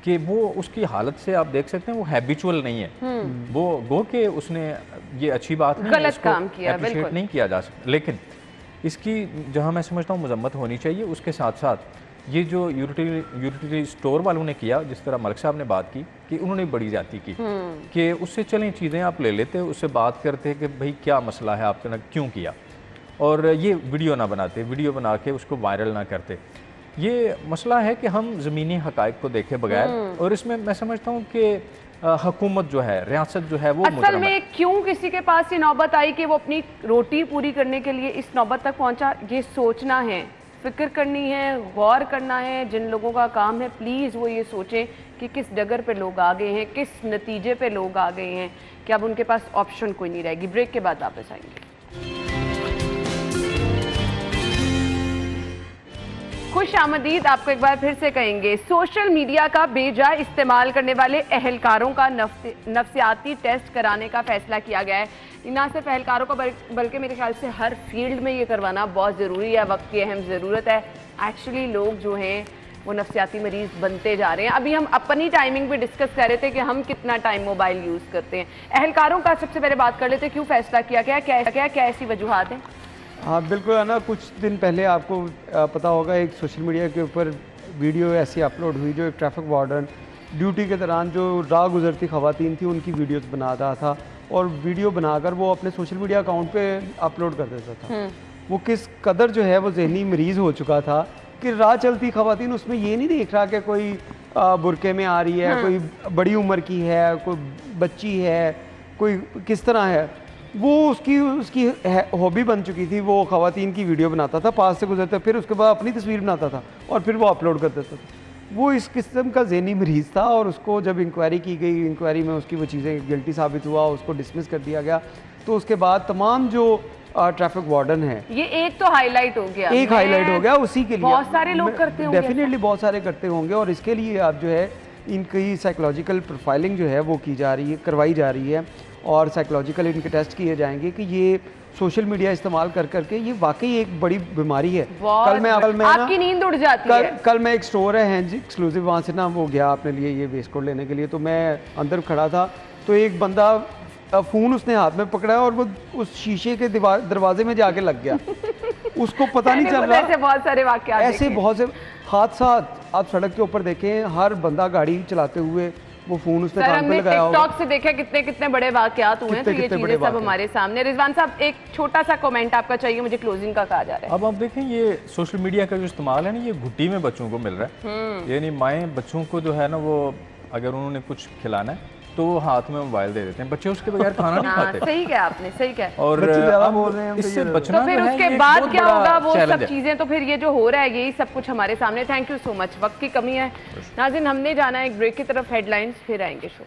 कि वो उसकी हालत से आप देख सकते हैं वो हैबिचुअल नहीं है। वो गो के उसने ये अच्छी बात नहीं, गलत काम किया, एप्रिशिएट नहीं किया जा सकता, लेकिन इसकी जहाँ मैं समझता हूँ मजम्मत होनी चाहिए। उसके साथ साथ ये जो यूटिलिटी स्टोर वालों ने किया, जिस तरह मलिक साहब ने बात की कि उन्होंने बड़ी ज्यादती की कि उससे चलें चीज़ें आप ले लेते, उससे बात करते कि भाई क्या मसला है आपके, क्यों किया, और ये वीडियो ना बनाते, वीडियो बना के उसको वायरल ना करते। ये मसला है कि हम ज़मीनी हक़ाइक़ को देखे बगैर, और इसमें मैं समझता हूँ कि हुकूमत जो है, रियासत जो है वो असल में क्यों किसी के पास ये नौबत आई कि वो अपनी रोटी पूरी करने के लिए इस नौबत तक पहुंचा, ये सोचना है, फिक्र करनी है, गौर करना है। जिन लोगों का काम है प्लीज़ वो ये सोचें कि किस डगर पे लोग आ गए हैं, किस नतीजे पे लोग आ गए हैं कि अब उनके पास ऑप्शन कोई नहीं रहेगी। ब्रेक के बाद वापस आएंगे। खुश आमदीद आपको एक बार फिर से कहेंगे। सोशल मीडिया का बेजा इस्तेमाल करने वाले अहलकारों का नफ्सियाती टेस्ट कराने का फैसला किया गया है। ना सिर्फ अहलकारों का बल्कि मेरे ख्याल से हर फील्ड में ये करवाना बहुत ज़रूरी है, वक्त की अहम ज़रूरत है। एक्चुअली लोग जो हैं वो नफ्सियाती मरीज़ बनते जा रहे हैं। अभी हम अपनी टाइमिंग पे डिस्कस कर रहे थे कि हम कितना टाइम मोबाइल यूज़ करते हैं। अहलकारों का सबसे पहले बात कर लेते हैं, क्यों फैसला किया गया, क्या ऐसी वजूहात हैं? हाँ बिल्कुल है ना, कुछ दिन पहले आपको पता होगा एक सोशल मीडिया के ऊपर वीडियो ऐसी अपलोड हुई जो एक ट्रैफिक वार्डन ड्यूटी के दौरान जो राह गुजरती ख़वातीन थी उनकी वीडियोस बना रहा था और वीडियो बनाकर वो अपने सोशल मीडिया अकाउंट पे अपलोड कर देता था। वो किस कदर जो है वो जहनी मरीज़ हो चुका था कि राह चलती ख़वातीन उसमें ये नहीं देख रहा कि कोई बुरके में आ रही है, कोई बड़ी उम्र की है, कोई बच्ची है, कोई किस तरह है, वो उसकी हॉबी बन चुकी थी, वो ख़वातीन की वीडियो बनाता था पास से गुजरते, फिर उसके बाद अपनी तस्वीर बनाता था और फिर वो अपलोड कर देता था। वो इस किस्म का ज़हनी मरीज़ था और उसको जब इंक्वायरी की गई, इंक्वायरी में उसकी वो चीज़ें गिल्टी साबित हुआ, उसको डिसमिस कर दिया गया। तो उसके बाद तमाम जो ट्रैफिक वार्डन है, ये एक तो हाईलाइट हो गया, एक हाईलाइट हो गया, उसी के लिए बहुत सारे लोग करते होंगे, डेफिनेटली बहुत सारे करते होंगे। और इसके लिए आप जो है इनकी साइकोलॉजिकल प्रोफाइलिंग जो है वो की जा रही है, करवाई जा रही है और साइकोलॉजिकल इनके टेस्ट किए जाएंगे कि ये सोशल मीडिया इस्तेमाल कर करके ये वाकई एक बड़ी बीमारी है। कल मैं आपकी नींद उड़ जाती है। कल मैं एक स्टोर है जी एक्सक्लूसिव, वहाँ से ना वो गया अपने लिए ये वेस्ट कोट लेने के लिए, तो मैं अंदर खड़ा था तो एक बंदा फ़ोन उसने हाथ में पकड़ा और वो उस शीशे के दरवाजे में जाके लग गया। उसको पता नहीं चल रहा। ऐसे बहुत सारे वाक़यात, ऐसे बहुत से हादसात आप सड़क के ऊपर देखें, हर बंदा गाड़ी चलाते हुए वो फोन उसने कान पे लगाया होगा। टिकटॉक से देखा कितने कितने बड़े वाकयात हुए हैं, तो ये चीजें सब हमारे सामने। रिजवान साहब, एक छोटा सा कमेंट आपका चाहिए, मुझे क्लोजिंग का कहा जा रहा है। अब आप देखें, ये सोशल मीडिया का जो इस्तेमाल है ना, ये घुट्टी में बच्चों को मिल रहा है। यानी माएँ बच्चों को जो है ना, वो अगर उन्होंने कुछ खिलाना है तो वो हाथ में मोबाइल दे देते हैं, बच्चे उसके बगैर खाना नहीं खाते। सही कहा आपने, सही कहा। और इससे बचना तो फिर उसके बाद क्या होगा, वो सब चीजें, तो फिर ये जो हो रहा है यही सब कुछ हमारे सामने। Thank you so much. वक्त की कमी है नाज़रीन, हमने जाना है एक ब्रेक की तरफ, हेडलाइंस, फिर आएंगे शो।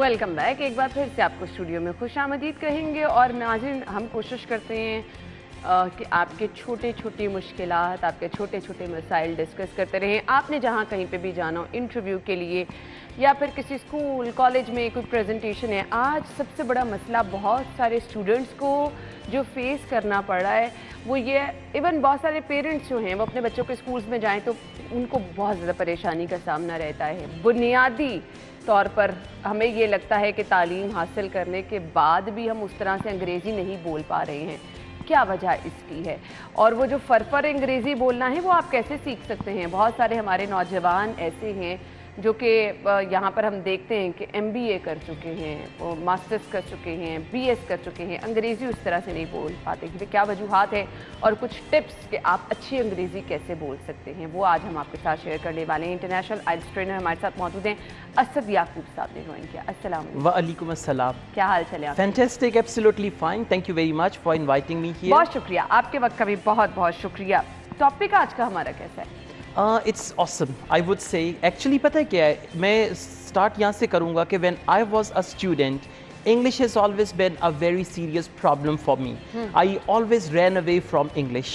Welcome back. एक बार फिर से आपको स्टूडियो में खुशामदीद कहेंगे। और नाज़रीन, हम कोशिश करते हैं कि आपके छोटे छोटे मुश्किलात, आपके छोटे छोटे मसाइल डिस्कस करते रहें। आपने जहाँ कहीं पे भी जाना हो इंटरव्यू के लिए या फिर किसी स्कूल कॉलेज में कोई प्रेजेंटेशन है, आज सबसे बड़ा मसला बहुत सारे स्टूडेंट्स को जो फेस करना पड़ रहा है वो ये, इवन बहुत सारे पेरेंट्स जो हैं वो अपने बच्चों के स्कूल्स में जाएं तो उनको बहुत ज़्यादा परेशानी का सामना रहता है। बुनियादी तौर पर हमें ये लगता है कि तालीम हासिल करने के बाद भी हम उस तरह से अंग्रेज़ी नहीं बोल पा रहे हैं। क्या वजह इसकी है? और वो जो फरफर अंग्रेज़ी बोलना है वो आप कैसे सीख सकते हैं? बहुत सारे हमारे नौजवान ऐसे हैं जो कि यहाँ पर हम देखते हैं कि MBA कर चुके हैं, वो मास्टर्स कर चुके हैं, BS कर चुके हैं, अंग्रेज़ी उस तरह से नहीं बोल पाते कि क्या वजूहात है और कुछ टिप्स कि आप अच्छी अंग्रेज़ी कैसे बोल सकते हैं, वो आज हम आपके साथ शेयर करने वाले हैं। इंटरनेशनल आइल्स ट्रेनर हमारे साथ मौजूद हैं, असद याकूब साहब ने ज्वाइन किया। अस्सलाम वालेकुम अस्सलाम। क्या हाल चले आप? Fantastic, absolutely fine, thank you very much for inviting me here. बहुत शुक्रिया, आपके वक्त का भी बहुत बहुत शुक्रिया। टॉपिक आज का हमारा कैसा है? It's awesome, I would say. Actually पता है क्या है, मैं स्टार्ट यहाँ से करूँगा कि when I was a student, English has always been a very serious problem for me. I always ran away from English.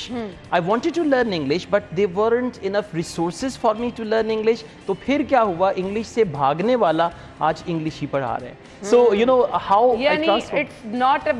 I wanted to learn English, but there weren't enough resources for me to learn English. तो फिर क्या हुआ, English से भागने वाला आज English ही पढ़ा रहे हैं। So you know how I transform. It's not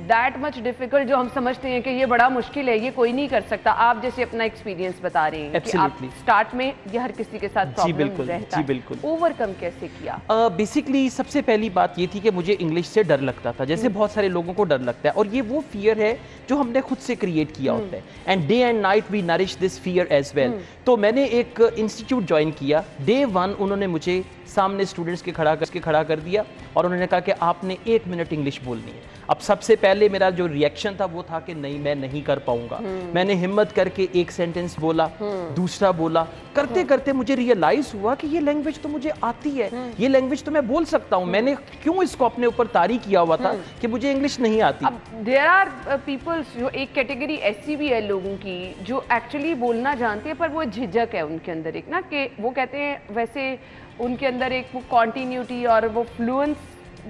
that much difficult जो हम समझते हैं कि ये बड़ा मुश्किल है, ये कोई नहीं कर सकता। आप जैसे अपना एक्सपीरियंस बता रहे हैं कि आप स्टार्ट में ये हर किसी के साथ प्रॉब्लम रहता है, बिल्कुल ओवरकम कैसे किया? बेसिकली सबसे पहली बात ये थी कि मुझे इंग्लिश से डर लगता था, जैसे बहुत सारे लोगों को डर लगता है, और ये वो फियर है जो हमने खुद से क्रिएट किया होता है। And day and night we nourish this fear as well. तो मैंने एक इंस्टीट्यूट ज्वाइन किया। डे 1 उन्होंने मुझे सामने स्टूडेंट्स के खड़ा कर दिया और उन्होंने कहा कि आपने 1 मिनट इंग्लिश बोलनी है। अब सबसे पहले मेरा जो रिएक्शन था वो था कि नहीं, मैं नहीं कर पाऊंगा। मैंने हिम्मत करके एक सेंटेंस बोला, दूसरा बोला, करते करते मुझे रियलाइज हुआ कि ये लैंग्वेज तो मुझे आती है, ये लैंग्वेज तो मैं बोल सकता हूँ। मैंने क्यों इसको अपने ऊपर तारी किया हुआ था कि मुझे इंग्लिश नहीं आती। अब देयर आर पीपल्स, जो एक कैटेगरी ऐसी भी है लोगों की जो एक्चुअली बोलना जानते हैं पर वो झिझक है उनके अंदर एक ना, कि वो कहते हैं वैसे उनके अंदर एक वो कॉन्टिन्यूटी और वो फ्लुएंस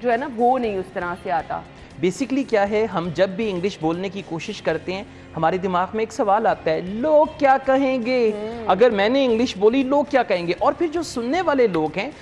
जो है ना वो नहीं उस तरह से आता। बेसिकली क्या है, हम जब भी इंग्लिश बोलने की कोशिश करते हैं हमारे दिमाग में एक सवाल आता है, लोग क्या कहेंगे अगर मैंने इंग्लिश बोली, लोग क्या कहेंगे। और फिर जो सुनने वाले लोग हैं,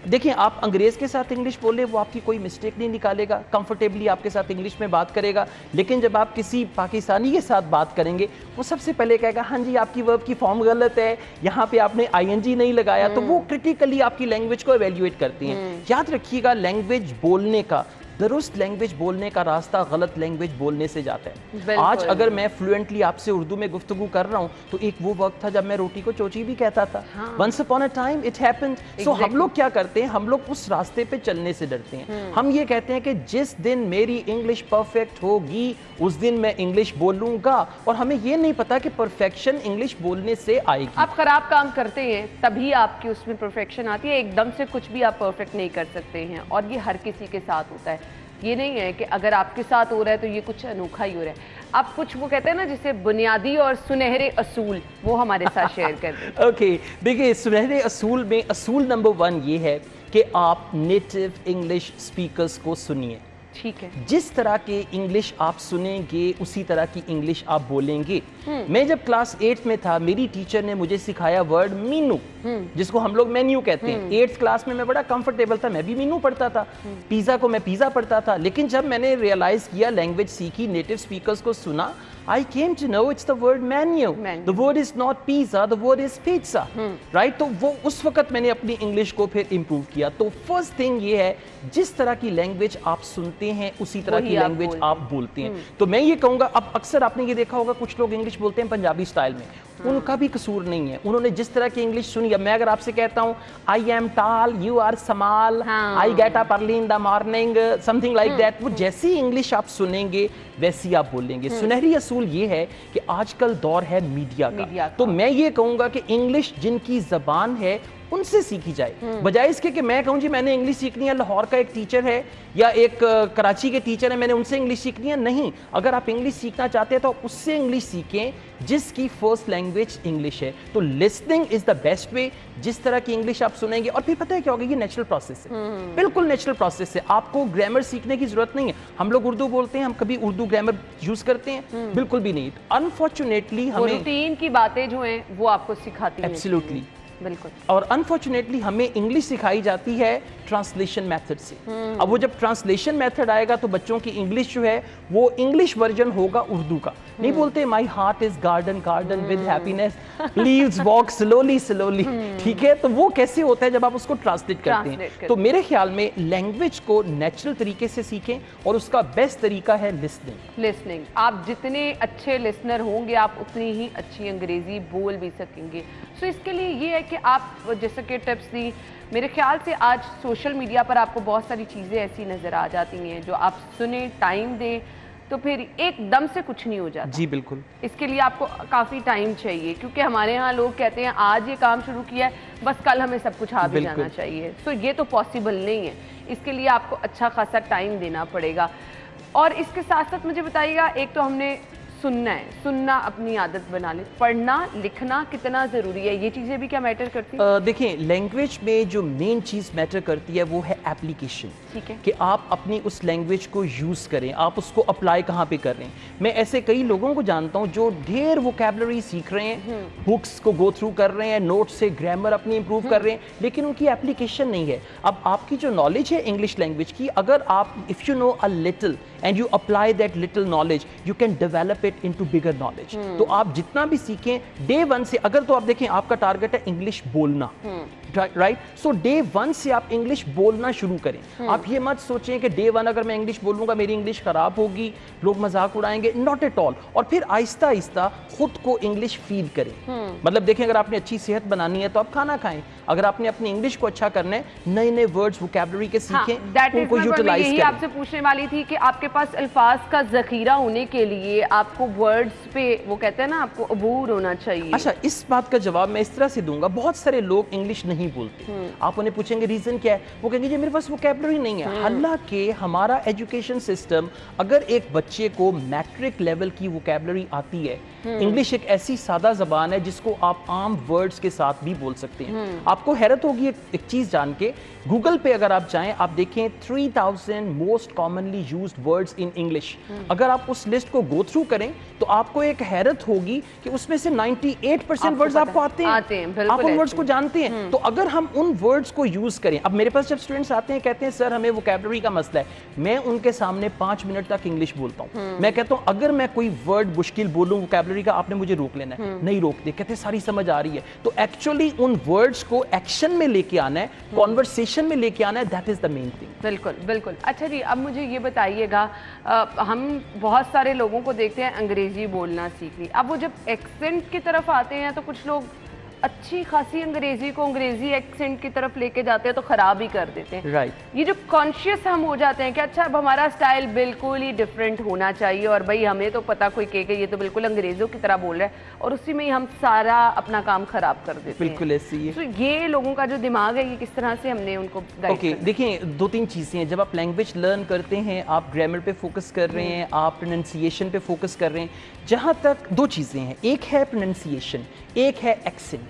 देखिए आप अंग्रेज़ के साथ इंग्लिश बोले वो आपकी कोई मिस्टेक नहीं निकालेगा, कंफर्टेबली आपके साथ इंग्लिश में बात करेगा। लेकिन जब आप किसी पाकिस्तानी के साथ बात करेंगे वो सबसे पहले कहेगा हाँ जी आपकी वर्ब की फॉर्म गलत है, यहाँ पे आपने ING नहीं लगाया। तो वो क्रिटिकली आपकी लैंग्वेज को एवेल्यूएट करती हैं। याद रखिएगा, लैंग्वेज बोलने का दुरुस्त लैंग्वेज बोलने का रास्ता गलत लैंग्वेज बोलने से जाता है। आज अगर मैं फ्लुएंटली आपसे उर्दू में गुफ्तगू कर रहा हूँ तो एक वो वक्त था जब मैं रोटी को चोची भी कहता था। Once upon a time it happened. So हम लोग क्या करते हैं, हम लोग उस रास्ते पे चलने से डरते हैं। हम ये कहते हैं कि जिस दिन मेरी इंग्लिश परफेक्ट होगी उस दिन मैं इंग्लिश बोलूंगा, और हमें ये नहीं पता कि परफेक्शन इंग्लिश बोलने से आएगी। आप खराब काम करते हैं तभी आपकी उसमें परफेक्शन आती है, एकदम से कुछ भी आप परफेक्ट नहीं कर सकते हैं, और ये हर किसी के साथ होता है। ये नहीं है कि अगर आपके साथ हो रहा है तो ये कुछ अनोखा ही हो रहा है। आप कुछ वो कहते हैं ना जिसे बुनियादी और सुनहरे असूल, वो हमारे साथ शेयर कर दें। ओके, देखिए सुनहरे असूल में असूल नंबर 1 ये है कि आप नेटिव इंग्लिश स्पीकर्स को सुनिए। ठीक है, जिस तरह के इंग्लिश आप सुनेंगे उसी तरह की इंग्लिश आप बोलेंगे। मैं जब क्लास 8 में था मेरी टीचर ने मुझे सिखाया वर्ड मीनू, जिसको हम लोग मेन्यू कहते हैं। 8th क्लास में मैं बड़ा कंफर्टेबल था, मैं भी मीनू पढ़ता था, पिज़्ज़ा को मैं पिज़्ज़ा पढ़ता था। लेकिन जब मैंने रियलाइज किया, लैंग्वेज सीखी, नेटिव स्पीकर्स को सुना, I came to know it's the word menu. The word is not pizza, the word is pizza. Right? तो वो उस वक्त मैंने अपनी इंग्लिश को फिर इम्प्रूव किया। तो फर्स्ट थिंग ये है, जिस तरह की लैंग्वेज आप सुनते हैं उसी तरह की लैंग्वेज आप बोलते हैं। तो मैं ये कहूँगा, अब अक्सर आपने ये देखा होगा कुछ लोग इंग्लिश बोलते हैं पंजाबी स्टाइल में, उनका भी कसूर नहीं है। उन्होंने जिस तरह की इंग्लिश सुनी, अब मैं अगर आपसे कहता हूँ आई एम टाल, यू आर समाल, I get up early in the morning, something like that, वो जैसी इंग्लिश आप सुनेंगे वैसी आप बोलेंगे। सुनहरी असूल ये है कि आजकल दौर है मीडिया का, तो मैं ये कहूँगा कि इंग्लिश जिनकी ज़बान है उनसे सीखी जाए, बजाय इसके कि मैं कहूँ जी मैंने इंग्लिश सीखनी है, लाहौर का एक टीचर है या एक कराची के टीचर है, मैंने उनसे इंग्लिश सीखनी है। नहीं, अगर आप इंग्लिश सीखना चाहते हैं तो आप उससे इंग्लिश सीखें जिसकी फर्स्ट लैंग्वेज इंग्लिश है। तो listening is the best way. जिस तरह की इंग्लिश आप सुनेंगे, और फिर पता है क्या होगा, ये नेचुरल प्रोसेस है, बिल्कुल नेचुरल प्रोसेस है। आपको ग्रामर सीखने की जरूरत नहीं है। हम लोग उर्दू बोलते हैं, हम कभी उर्दू ग्रामर यूज करते हैं? बिल्कुल भी नहीं। अनफॉर्चुनेटली हमें रूटीन की बातें जो हैं वो आपको सिखाती हैं। एब्सोल्युटली, बिल्कुल। और अनफॉर्चुनेटली हमें इंग्लिश सिखाई जाती है ट्रांसलेशन मेथड से। अब वो जब ट्रांसलेशन मेथड आएगा तो बच्चों की इंग्लिश जो है वो इंग्लिश वर्जन होगा उर्दू का। नहीं बोलते my heart is garden garden with happiness, leaves walk slowly slowly, ठीक है? तो वो कैसे होता है जब आप उसको ट्रांसलेट करते हैं। तो मेरे ख्याल में लैंग्वेज को नेचुरल तरीके से सीखें, और उसका बेस्ट तरीका है लिसनिंग। आप जितने अच्छे लिसनर होंगे आप उतनी ही अच्छी अंग्रेजी बोल भी सकेंगे। सो इसके लिए ये है कि आप जैसे कि टिप्स दी, मेरे ख्याल से आज सोशल मीडिया पर आपको बहुत सारी चीज़ें ऐसी नज़र आ जाती हैं जो आप सुने, टाइम दें तो फिर एकदम से कुछ नहीं हो जाता। जी बिल्कुल। इसके लिए आपको काफ़ी टाइम चाहिए, क्योंकि हमारे यहाँ लोग कहते हैं आज ये काम शुरू किया है, बस कल हमें सब कुछ आ भी जाना चाहिए। तो ये तो पॉसिबल नहीं है, इसके लिए आपको अच्छा खासा टाइम देना पड़ेगा। और इसके साथ साथ मुझे बताइएगा, एक तो हमने सुनना है, सुनना अपनी आदत बना ले, पढ़ना लिखना कितना ज़रूरी है, ये चीज़ें भी क्या मैटर करती है? देखिए, लैंग्वेज में जो मेन चीज़ मैटर करती है वो है एप्लीकेशन। ठीक है, कि आप अपनी उस लैंग्वेज को यूज़ करें, आप उसको अप्लाई कहाँ पे कर रहे हैं। मैं ऐसे कई लोगों को जानता हूँ जो ढेर वोकैबुलरी सीख रहे हैं, बुक्स को गो थ्रू कर रहे हैं, नोट्स से ग्रामर अपनी इंप्रूव कर रहे हैं, लेकिन उनकी एप्लीकेशन नहीं है। अब आपकी जो नॉलेज है इंग्लिश लैंग्वेज की, अगर आप if you know a little and you apply that little knowledge, you can develop it into bigger knowledge. तो आप जितना भी सीखें डे 1 से, अगर तो आप देखें आपका टारगेट है इंग्लिश बोलना, राइट, सो डे 1 से आप इंग्लिश बोलना शुरू करें। आप ये मत सोचें कि डे 1 अगर मैं इंग्लिश बोलूंगा मेरी इंग्लिश खराब होगी, लोग मजाक उड़ाएंगे, नॉट एट ऑल। और फिर आहिस्ता आहिस्ता खुद को इंग्लिश फीड करें। मतलब देखें, अगर आपने अच्छी सेहत बनानी है तो आप खाना खाएं, अगर आपने अपनी इंग्लिश को अच्छा करना है, नए नए वर्ड्स वोकैबुलरी के सीखें, उनको यूटिलाइज करें। आपसे पूछने वाली थी कि आपके पास अल्फाज का जखीरा होने के लिए आपको वर्ड्स पे, वो कहते हैं ना, आपको अबूर होना चाहिए। अच्छा, इस बात का जवाब मैं इस तरह से दूंगा, बहुत सारे लोग इंग्लिश नहीं बोलते। आप उन्हें पूछेंगे रीजन क्या है, वो कहेंगे जी मेरे पास वोकैबुलरी नहीं है। हालांकि हमारा एजुकेशन सिस्टम, अगर एक बच्चे को मैट्रिक लेवल की वोकैबुलरी आती है, इंग्लिश एक ऐसी सादा जबान है जिसको आप आम वर्ड्स के साथ भी बोल सकते हैं। आपको हैरत होगी एक चीज जान के, गूगल पे अगर आप जाएं, आप देखें 3000 most commonly used words in English. अगर आप उस लिस्ट को गो थ्रू करें तो आपको एक हैरत होगी कि उसमें से 98% वर्ड्स आपको आते हैं, आप उन वर्ड्स को जानते हैं। तो अगर हम उन वर्ड्स को यूज करें, अब मेरे पास जब स्टूडेंट्स आते हैं कहते हैं सर हमें वोकैबुलरी का मसला है, मैं उनके सामने 5 मिनट तक इंग्लिश बोलता हूँ। मैं कहता हूँ अगर मैं कोई वर्ड मुश्किल बोलूँ वोकैबुलरी का, आपने मुझे रोक लेना है। नहीं रोकते, कहते सारी समझ आ रही है। तो एक्चुअली उन वर्ड्स को एक्शन में लेके आना है, कॉन्वर्सेशन में लेके आना है, that is the main thing. बिल्कुल बिल्कुल। अच्छा जी, अब मुझे ये बताइएगा, हम बहुत सारे लोगों को देखते हैं अंग्रेजी बोलना सीख ली, अब वो जब एक्सेंट की तरफ आते हैं तो कुछ लोग अच्छी खासी अंग्रेजी को अंग्रेजी एक्सेंट की तरफ लेके जाते हैं तो खराब ही कर देते हैं। राइट। ये जो कॉन्शियस हम हो जाते हैं कि अच्छा अब हमारा स्टाइल बिल्कुल ही डिफरेंट होना चाहिए और भाई हमें तो पता कोई कहे ये तो बिल्कुल अंग्रेजों की तरह बोल रहा है और उसी में ही हम सारा अपना काम खराब कर देते हैं। बिल्कुल ऐसे ही है। तो ये लोगों का जो दिमाग है ये किस तरह से हमने उनको गाइड ओके, देखिए 2-3 चीज़ें हैं। जब आप लैंग्वेज लर्न करते हैं, आप ग्रामर पे फोकस कर रहे हैं, आप प्रोनाउंसिएशन पे फोकस कर रहे हैं। जहाँ तक 2 चीज़ें हैं, एक है प्रोनाउंसिएशन, एक है एक्सेंट,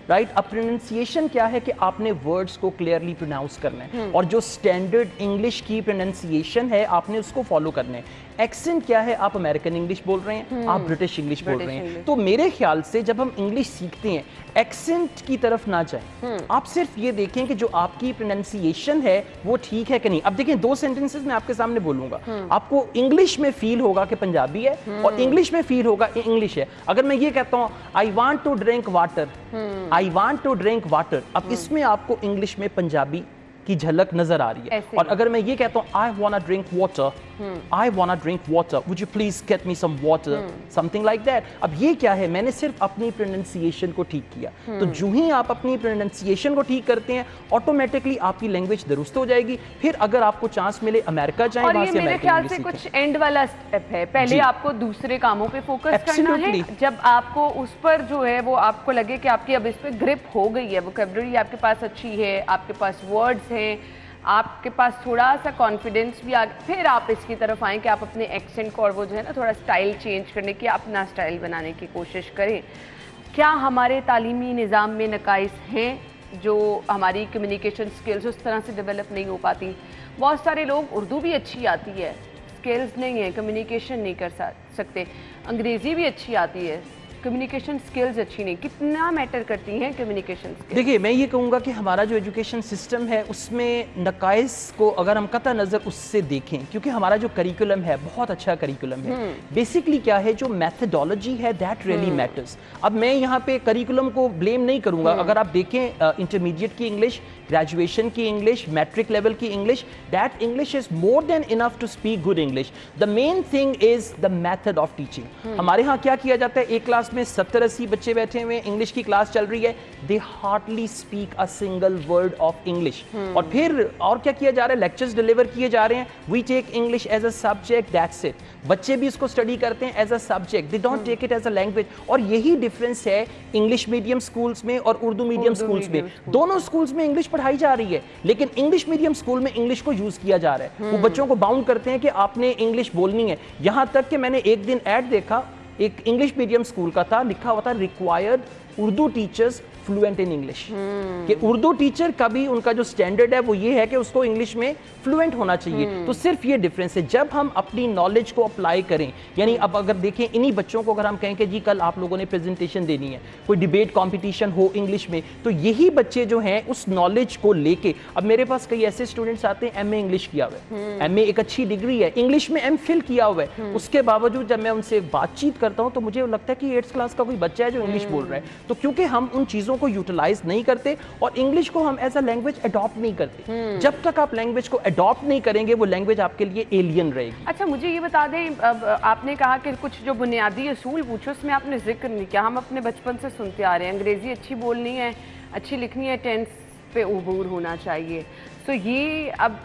राइट। अब प्रोनाउंसिएशन क्या है कि आपने वर्ड्स को क्लियरली प्रोनाउंस करना है और जो स्टैंडर्ड इंग्लिश की प्रोनाउंसिएशन है आपने उसको फॉलो करना है। एक्सेंट क्या है, आप अमेरिकन इंग्लिश बोल रहे हैं, आप ब्रिटिश इंग्लिश बोल रहे हैं। तो मेरे ख्याल से जब हम इंग्लिश सीखते हैं एक्सेंट की तरफ ना जाएं, आप सिर्फ ये देखें कि जो आपकी प्रोनाउंसिएशन है वो ठीक है कि नहीं। अब देखें 2 सेंटेंसेस मैं आपके सामने बोलूंगा, आपको इंग्लिश में फील होगा कि पंजाबी है और इंग्लिश में फील होगा इंग्लिश है। अगर मैं ये कहता हूँ I want to drink water, I want to drink water, अब इसमें आपको इंग्लिश में पंजाबी की झलक नजर आ रही है। और अगर मैं ये कहता हूँ I want to drink water, I want to drink water, would you please get me some water, something like that. अब ये क्या है, मैंने सिर्फ अपनी प्रोनाउंसिएशन को ठीक किया। तो जो ही आप अपनी प्रोनाउंसिएशन को ठीक करते हैं ऑटोमेटिकली आपकी लैंग्वेज दुरुस्त हो जाएगी। फिर अगर आपको चांस मिले अमेरिका जाएं, वहां से मेरे ख्याल से कुछ एंड वाला स्टेप है, पहले आपको दूसरे कामों पे फोकस करना है। जब आपको उस पर जो है वो आपको लगे कि आपकी अब इस पे ग्रिप हो गई है, वोकैबुलरी आपके पास अच्छी है, आपके पास वर्ड्स हैं, आपके पास थोड़ा सा कॉन्फिडेंस भी आ गया, फिर आप इसकी तरफ आएँ कि आप अपने एक्सेंट को और वो जो है ना थोड़ा स्टाइल चेंज करने की, अपना स्टाइल बनाने की कोशिश करें। क्या हमारे तालीमी निज़ाम में नकाइस हैं जो हमारी कम्युनिकेशन स्किल्स उस तरह से डेवलप नहीं हो पाती? बहुत सारे लोग, उर्दू भी अच्छी आती है, स्किल्स नहीं है, कम्युनिकेशन नहीं कर सकते, अंग्रेज़ी भी अच्छी आती है, कम्युनिकेशन स्किल्स अच्छी नहीं। कितना मैटर करती हैं कम्युनिकेशन स्किल्स? देखिए मैं ये कहूँगा कि हमारा जो एजुकेशन सिस्टम है उसमें नकाइस को अगर हम कतई नज़र उससे देखें, क्योंकि हमारा जो करिकुलम है बहुत अच्छा करिकुलम है। बेसिकली क्या है, जो मैथडोलॉजी है दैट रियली मैटर्स। अब मैं यहाँ पे करिकुलम को ब्लेम नहीं करूँगा। अगर आप देखें इंटरमीडिएट की इंग्लिश, ग्रेजुएशन की इंग्लिश, मैट्रिक लेवल की English, that English is more than enough to speak good English. The main thing is the method of teaching. हमारे यहाँ क्या किया जाता है, एक क्लास में 70-80 बच्चे बैठे हुए, इंग्लिश की क्लास चल रही है, they hardly speak a single word of English. और फिर और क्या किया जा रहा है, लेक्चर्स डिलीवर किए जा रहे हैं, we take English as a subject, that's it. बच्चे भी इसको स्टडी करते हैं as a subject, they don't take it as a language. और यही डिफरेंस है इंग्लिश मीडियम स्कूल्स में और उर्दू मीडियम स्कूल्स में। दोनों स्कूल्स में इंग्लिश पढ़ाई जा रही है, लेकिन इंग्लिश मीडियम स्कूल में इंग्लिश को यूज किया जा रहा है। वो बच्चों को बाउंड करते हैं कि आपने इंग्लिश बोलनी है। यहां तक कि मैंने एक दिन ऐड देखा, एक इंग्लिश मीडियम स्कूल का था, लिखा हुआ था required Urdu teachers fluent in English. कि उर्दू टीचर का भी उनका जो स्टैंडर्ड है वो ये है कि उसको इंग्लिश में फ्लुएंट होना चाहिए। तो सिर्फ ये डिफरेंस है। जब हम अपनी नॉलेज को अप्लाई करें, यानी अब अगर देखें इन्हीं बच्चों को अगर हम कहें कि जी कल आप लोगों ने प्रेजेंटेशन देनी है, कोई डिबेट कंपटीशन हो इंग्लिश में, तो यही बच्चे जो हैं उस नॉलेज को लेके, अब मेरे पास कई ऐसे स्टूडेंट्स आते हैं एमए इंग्लिश किया हुआ है, एमए एक अच्छी डिग्री है, इंग्लिश में एमफिल किया हुआ है, उसके बावजूद जब मैं उनसे बातचीत करता हूं तो मुझे लगता है कि 8th क्लास का कोई बच्चा है जो इंग्लिश बोल रहा है। तो क्योंकि हम उन चीजों को यूटिलाइज नहीं करते और इंग्लिश को हम एज अ लैंग्वेज अडॉप्ट नहीं करते। जब तक आप लैंग्वेज को अडॉप्ट नहीं करेंगे वो लैंग्वेज आपके लिए एलियन रहेगी। अच्छा, मुझे ये बता दें, अब आपने कहा कि कुछ जो बुनियादी असूल पूछो उसमें आपने जिक्र नहीं किया। हम अपने बचपन से सुनते आ रहे हैं अंग्रेजी अच्छी बोलनी है, अच्छी लिखनी है, टेंस पे उबूर होना चाहिए, तो ये अब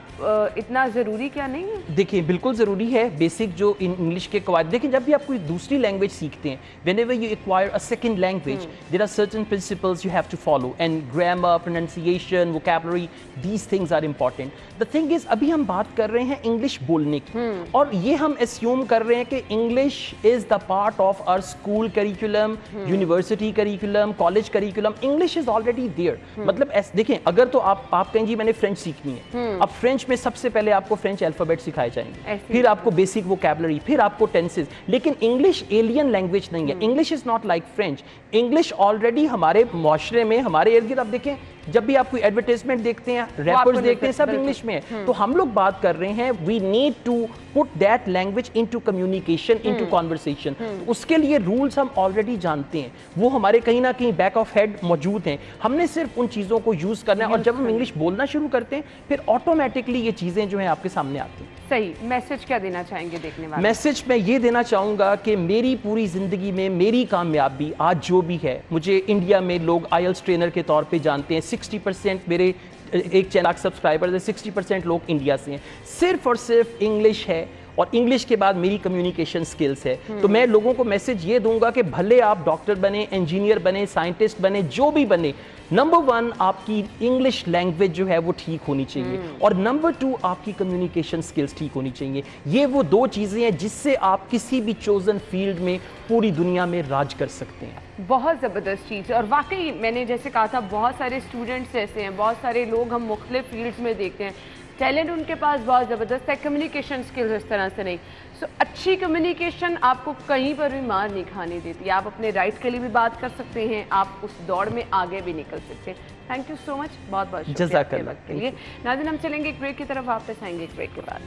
इतना ज़रूरी क्या नहीं है? देखिए बिल्कुल ज़रूरी है। बेसिक जो इंग्लिश के कवायद, देखिए जब भी आप कोई दूसरी लैंग्वेज सीखते हैं, whenever you acquire a second language, there are certain principles you have to follow, and grammar, pronunciation, vocabulary, these things are important. The thing is, अभी हम बात कर रहे हैं इंग्लिश बोलने की, और ये हम एस्यूम कर रहे हैं कि English is the part of our school curriculum, university curriculum, college curriculum. English is already there. मतलब देखें, अगर तो आप कहें जी मैंने फ्रेंच सीखनी है, अब फ्रेंच में सबसे पहले आपको फ्रेंच अल्फाबेट सिखाए जाएंगे, फिर आपको बेसिक वोकैबुलरी, फिर आपको टेंसेस। लेकिन इंग्लिश एलियन लैंग्वेज नहीं है। English is not like French. English already हमारे माशरे में, हमारे इर्द गिर्द, आप देखें जब भी आप कोई एडवर्टाइजमेंट देखते हैं, रैपर्स देखते हैं, सब इंग्लिश में है। तो हम लोग बात कर रहे हैं, we need to put that language into communication, into conversation. उसके लिए रूल्स हम ऑलरेडी जानते हैं, वो हमारे कहीं ना कहीं बैक ऑफ हेड मौजूद हैं। हमने सिर्फ उन चीज़ों को यूज़ करना है, और जब हम इंग्लिश बोलना शुरू करते हैं फिर ऑटोमेटिकली ये चीज़ें जो हैं आपके सामने आती हैं। सही। मैसेज क्या देना चाहेंगे देखने वाले? मैसेज मैं ये देना चाहूँगा कि मेरी पूरी ज़िंदगी में मेरी कामयाबी आज जो भी है, मुझे इंडिया में लोग आईएलटीएस ट्रेनर के तौर पे जानते हैं। 60% मेरे 1 लाख सब्सक्राइबर है, 60% लोग इंडिया से हैं। सिर्फ और सिर्फ इंग्लिश है, और इंग्लिश के बाद मेरी कम्युनिकेशन स्किल्स है। तो मैं लोगों को मैसेज ये दूंगा कि भले आप डॉक्टर बने, इंजीनियर बने, साइंटिस्ट बने, जो भी बने, नंबर 1 आपकी इंग्लिश लैंग्वेज जो है वो ठीक होनी चाहिए, और नंबर 2 आपकी कम्युनिकेशन स्किल्स ठीक होनी चाहिए। ये वो 2 चीज़ें हैं जिससे आप किसी भी चोजन फील्ड में पूरी दुनिया में राज कर सकते हैं। बहुत ज़बरदस्त चीज़। और वाकई मैंने जैसे कहा था, बहुत सारे स्टूडेंट्स ऐसे हैं, बहुत सारे लोग हम मुख्तलिफ फील्ड्स में देखते हैं, टैलेंट उनके पास बहुत ज़बरदस्त है, कम्युनिकेशन स्किल्स इस तरह से नहीं। सो अच्छी कम्युनिकेशन आपको कहीं पर भी मार नहीं खाने देती। आप अपने राइट के लिए भी बात कर सकते हैं, आप उस दौड़ में आगे भी निकल सकते हैं। थैंक यू सो मच, बहुत बहुत शुक्रिया आपके वक्त के लिए। नाज़रीन, हम चलेंगे एक ब्रेक की तरफ, वापस आएंगे एक ब्रेक के बाद।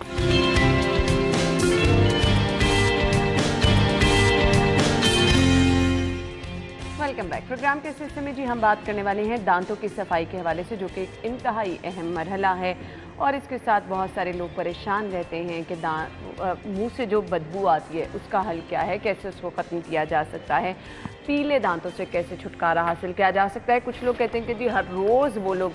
Welcome back. प्रोग्राम के इस हिस्से में जी हम बात करने वाले हैं दांतों की सफाई के हवाले से, जो कि एक इंतहाई अहम मरहला है, और इसके साथ बहुत सारे लोग परेशान रहते हैं कि मुंह से जो बदबू आती है उसका हल क्या है, कैसे उसको ख़त्म किया जा सकता है, पीले दांतों से कैसे छुटकारा हासिल किया जा सकता है। कुछ लोग कहते हैं कि जी हर रोज़ वो लोग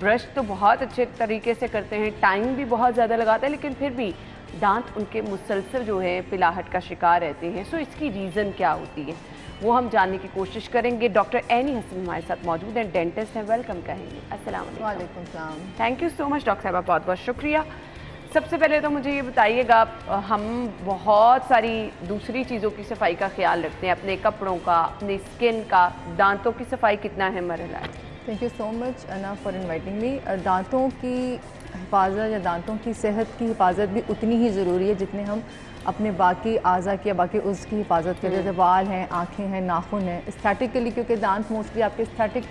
ब्रश तो बहुत अच्छे तरीके से करते हैं, टाइम भी बहुत ज़्यादा लगाते हैं, लेकिन फिर भी दांत उनके मुसलसल जो है पिलाहट का शिकार रहते हैं। सो इसकी रीज़न क्या होती है वो हम जानने की कोशिश करेंगे। डॉक्टर एनी हसन हमारे साथ मौजूद हैं, डेंटिस्ट हैं। वेलकम कहेंगे। अस्सलाम वालेकुम। Thank you so much doctor साहब, बहुत बहुत शुक्रिया। सबसे पहले तो मुझे ये बताइएगा, हम बहुत सारी दूसरी चीज़ों की सफाई का ख्याल रखते हैं, अपने कपड़ों का, अपनी स्किन का, दांतों की सफाई कितना अहम मरहला है? थैंक यू सो मच अना फॉर इनवाइटिंग मी। दांतों की हिफाजत या दांतों की सेहत की हिफाजत भी उतनी ही ज़रूरी है जितने हम अपने बाकी आज़ा की या बाकी उसकी हिफाजत करते हैं, जैसे बाल हैं, आँखें हैं, नाखून हैं। एस्थेटिकली, क्योंकि दांत मोस्टली आपके एस्थेटिक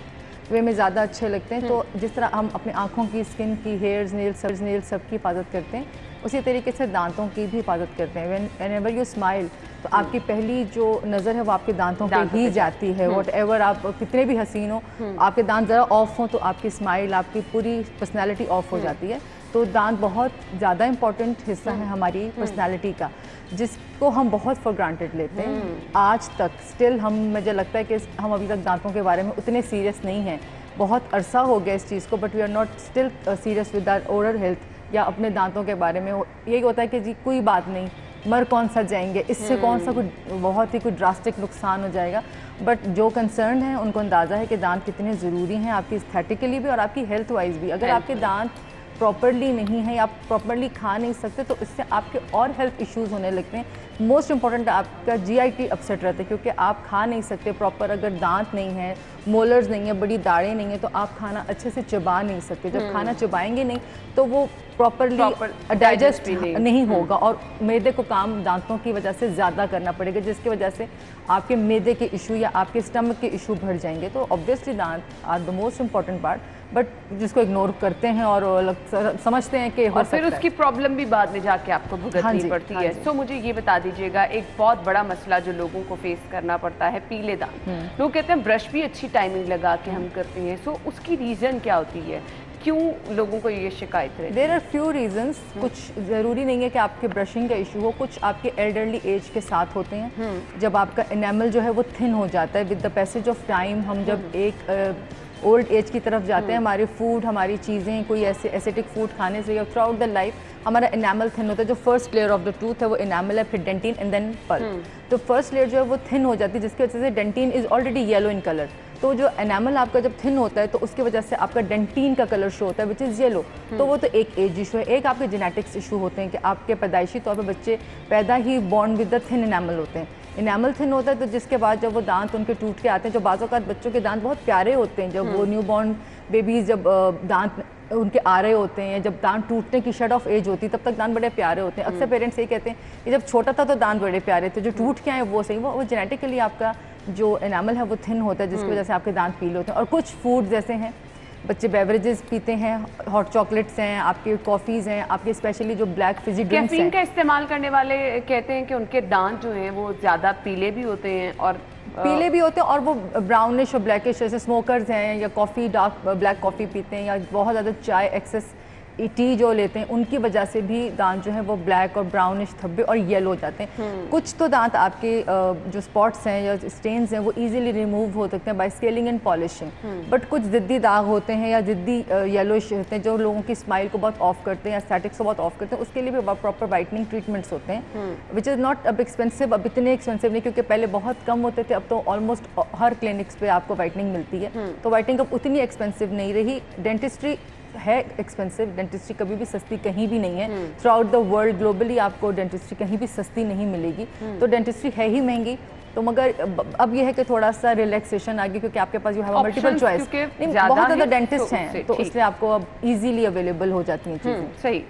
वे में ज़्यादा अच्छे लगते हैं, तो जिस तरह हम अपने आँखों की, स्किन की, हेयर्स, नेल्स सब की हिफाजत करते हैं, उसी तरीके से दांतों की भी हिफाजत करते हैं। व्हेनेवर यू स्माइल, तो आपकी पहली जो नज़र है वो आपके दांतों पे ही जाती है। वट एवर आप कितने भी हसीन हो, आपके दांत ज़रा ऑफ हो तो आपकी स्माइल, आपकी पूरी पर्सनैलिटी ऑफ हो जाती है। तो दांत बहुत ज़्यादा इम्पॉर्टेंट हिस्सा है हमारी पर्सनैलिटी का, जिसको हम बहुत फॉर ग्रांटेड लेते हैं। आज तक स्टिल मुझे लगता है कि हम अभी तक दांतों के बारे में उतने सीरियस नहीं हैं। बहुत अरसा हो गया इस चीज़ को, but we are not still serious with our oral health या अपने दांतों के बारे में। यही होता है कि जी कोई बात नहीं, मर कौन सा जाएंगे, इससे कौन सा कुछ बहुत ही कोई ड्रास्टिक नुकसान हो जाएगा। बट जो कंसर्न है उनको अंदाज़ा है कि दांत कितने ज़रूरी हैं आपकी एस्थेटिकली भी और आपकी हेल्थ वाइज भी। अगर आपके दांत प्रॉपरली नहीं है, आप प्रॉपरली खा नहीं सकते, तो इससे आपके और हेल्थ इश्यूज़ होने लगते हैं। मोस्ट इंपॉर्टेंट आपका जीआईटी अपसेट रहता है, क्योंकि आप खा नहीं सकते प्रॉपर। अगर दांत नहीं है, मोलर्स नहीं है, बड़ी दाढ़ें नहीं है, तो आप खाना अच्छे से चबा नहीं सकते। जब खाना चबाएंगे नहीं तो वो प्रॉपरली डाइजेस्ट नहीं होगा, और मैदे को काम दांतों की वजह से ज़्यादा करना पड़ेगा, जिसकी वजह से आपके मैदे के इशू या आपके स्टमक के इशू बढ़ जाएंगे। तो ऑब्वियसली दांत are the most important part, but जिसको इग्नोर करते हैं और समझते हैं कि और फिर उसकी प्रॉब्लम भी बाद में जाके आपको भुगतनी पड़ती है। सो मुझे ये बता दीजिएगा, एक बहुत बड़ा मसला जो लोगों को फेस करना पड़ता है, पीले दांत। लोग कहते हैं ब्रश भी अच्छी टाइमिंग लगा के हम करते हैं, सो उसकी रीज़न क्या होती है, क्यों लोगों को ये शिकायत है? There are few reasons. कुछ ज़रूरी नहीं है कि आपके ब्रशिंग का इशू हो, कुछ आपके एल्डरली एज के साथ होते हैं। जब आपका एनामल जो है वो थिन हो जाता है with the passage of time, हम जब एक ओल्ड एज की तरफ जाते हैं, हमारे फूड, हमारी चीज़ें, कोई ऐसे एसिडिक फूड खाने से या थ्रू आउट द लाइफ हमारा एनामल थिन होता है। जो first layer of the tooth है वो एनामल है, फिर डेंटिन एंड देन पल्प। तो फर्स्ट लेयर जो है वो थिन हो जाती है, जिसकी वजह से dentin is already yellow in colour. तो जो एनामल आपका जब थिन होता है तो उसकी वजह से आपका डेंटिन का कलर शो होता है विच इज़ येलो। तो वो तो एक एज इशू है। एक आपके जेनेटिक्स इशू होते हैं कि आपके पैदाइशी तौर पर बच्चे पैदा ही born with the thin enamel होते हैं। एनामल थिन होता है तो जिसके बाद जब वो दांत उनके टूट के आते हैं, जो बाज़ औक़ात बच्चों के दांत बहुत प्यारे होते हैं, जब वो न्यू बॉर्न बेबीज़ जब दांत उनके आ रहे होते हैं, जब दांत टूटने की शट ऑफ एज होती है तब तक दांत बड़े प्यारे होते हैं। अक्सर पेरेंट्स यही कहते हैं कि जब छोटा था तो दांत बड़े प्यारे थे, जो टूट के आए वो सही। वो जेनेटिकली आपका जो एनामल है वो थिन होता है, जिसकी वजह से आपके दांत पीले होते हैं। और कुछ फूड जैसे हैं बच्चे बेवरेजेस पीते हैं, हॉट चॉकलेट्स हैं, आपके कॉफ़ीज़ हैं, आपके स्पेशली जो ब्लैक फिजी ड्रिंक्स हैं। कैफीन का इस्तेमाल करने वाले कहते हैं कि उनके दांत जो हैं वो ज़्यादा पीले भी होते हैं और और वो ब्राउनिश और ब्लैकिश, जैसे स्मोकर्स हैं या कॉफ़ी डार्क ब्लैक कॉफ़ी पीते हैं या बहुत ज़्यादा चाय एक्सेस टी जो लेते हैं, उनकी वजह से भी दांत जो है वो ब्लैक और ब्राउनिश धब्बे और येलो हो जाते हैं। कुछ तो दांत आपके जो स्पॉट्स हैं या स्टेन्स हैं वो इजीली रिमूव हो सकते हैं by scaling and polishing, but कुछ ज़िद्दी दाग होते हैं या ज़िद्दी येलोइश होते हैं जो लोगों की स्माइल को बहुत ऑफ करते हैं या स्टैटिक्स को बहुत ऑफ करते हैं। उसके लिए भी प्रॉपर वाइटनिंग ट्रीटमेंट्स होते हैं विच इज़ नॉट अब एक्सपेंसिव, अब इतने एक्सपेंसिव नहीं, क्योंकि पहले बहुत कम होते थे, अब तो ऑलमोस्ट हर क्लिनिक्स पे आपको वाइटनिंग मिलती है। तो वाइटनिंग अब उतनी एक्सपेंसिव नहीं रही। डेंटिस्ट्री है एक्सपेंसिव, डेंटिस्ट्री कभी भी सस्ती कहीं भी नहीं है। Through out the world globally आपको डेंटिस्ट्री कहीं भी सस्ती नहीं मिलेगी, तो डेंटिस्ट्री है ही महंगी। तो मगर अब यह है कि थोड़ा सा रिलैक्सेशन आ गई, क्योंकि आपके पास यू हैव मल्टीपल चॉइस, बहुत ज़्यादा डेंटिस्ट हैं, तो इसलिए आपको अब इजीली अवेलेबल हो जाती हैं चीज़ें। सही।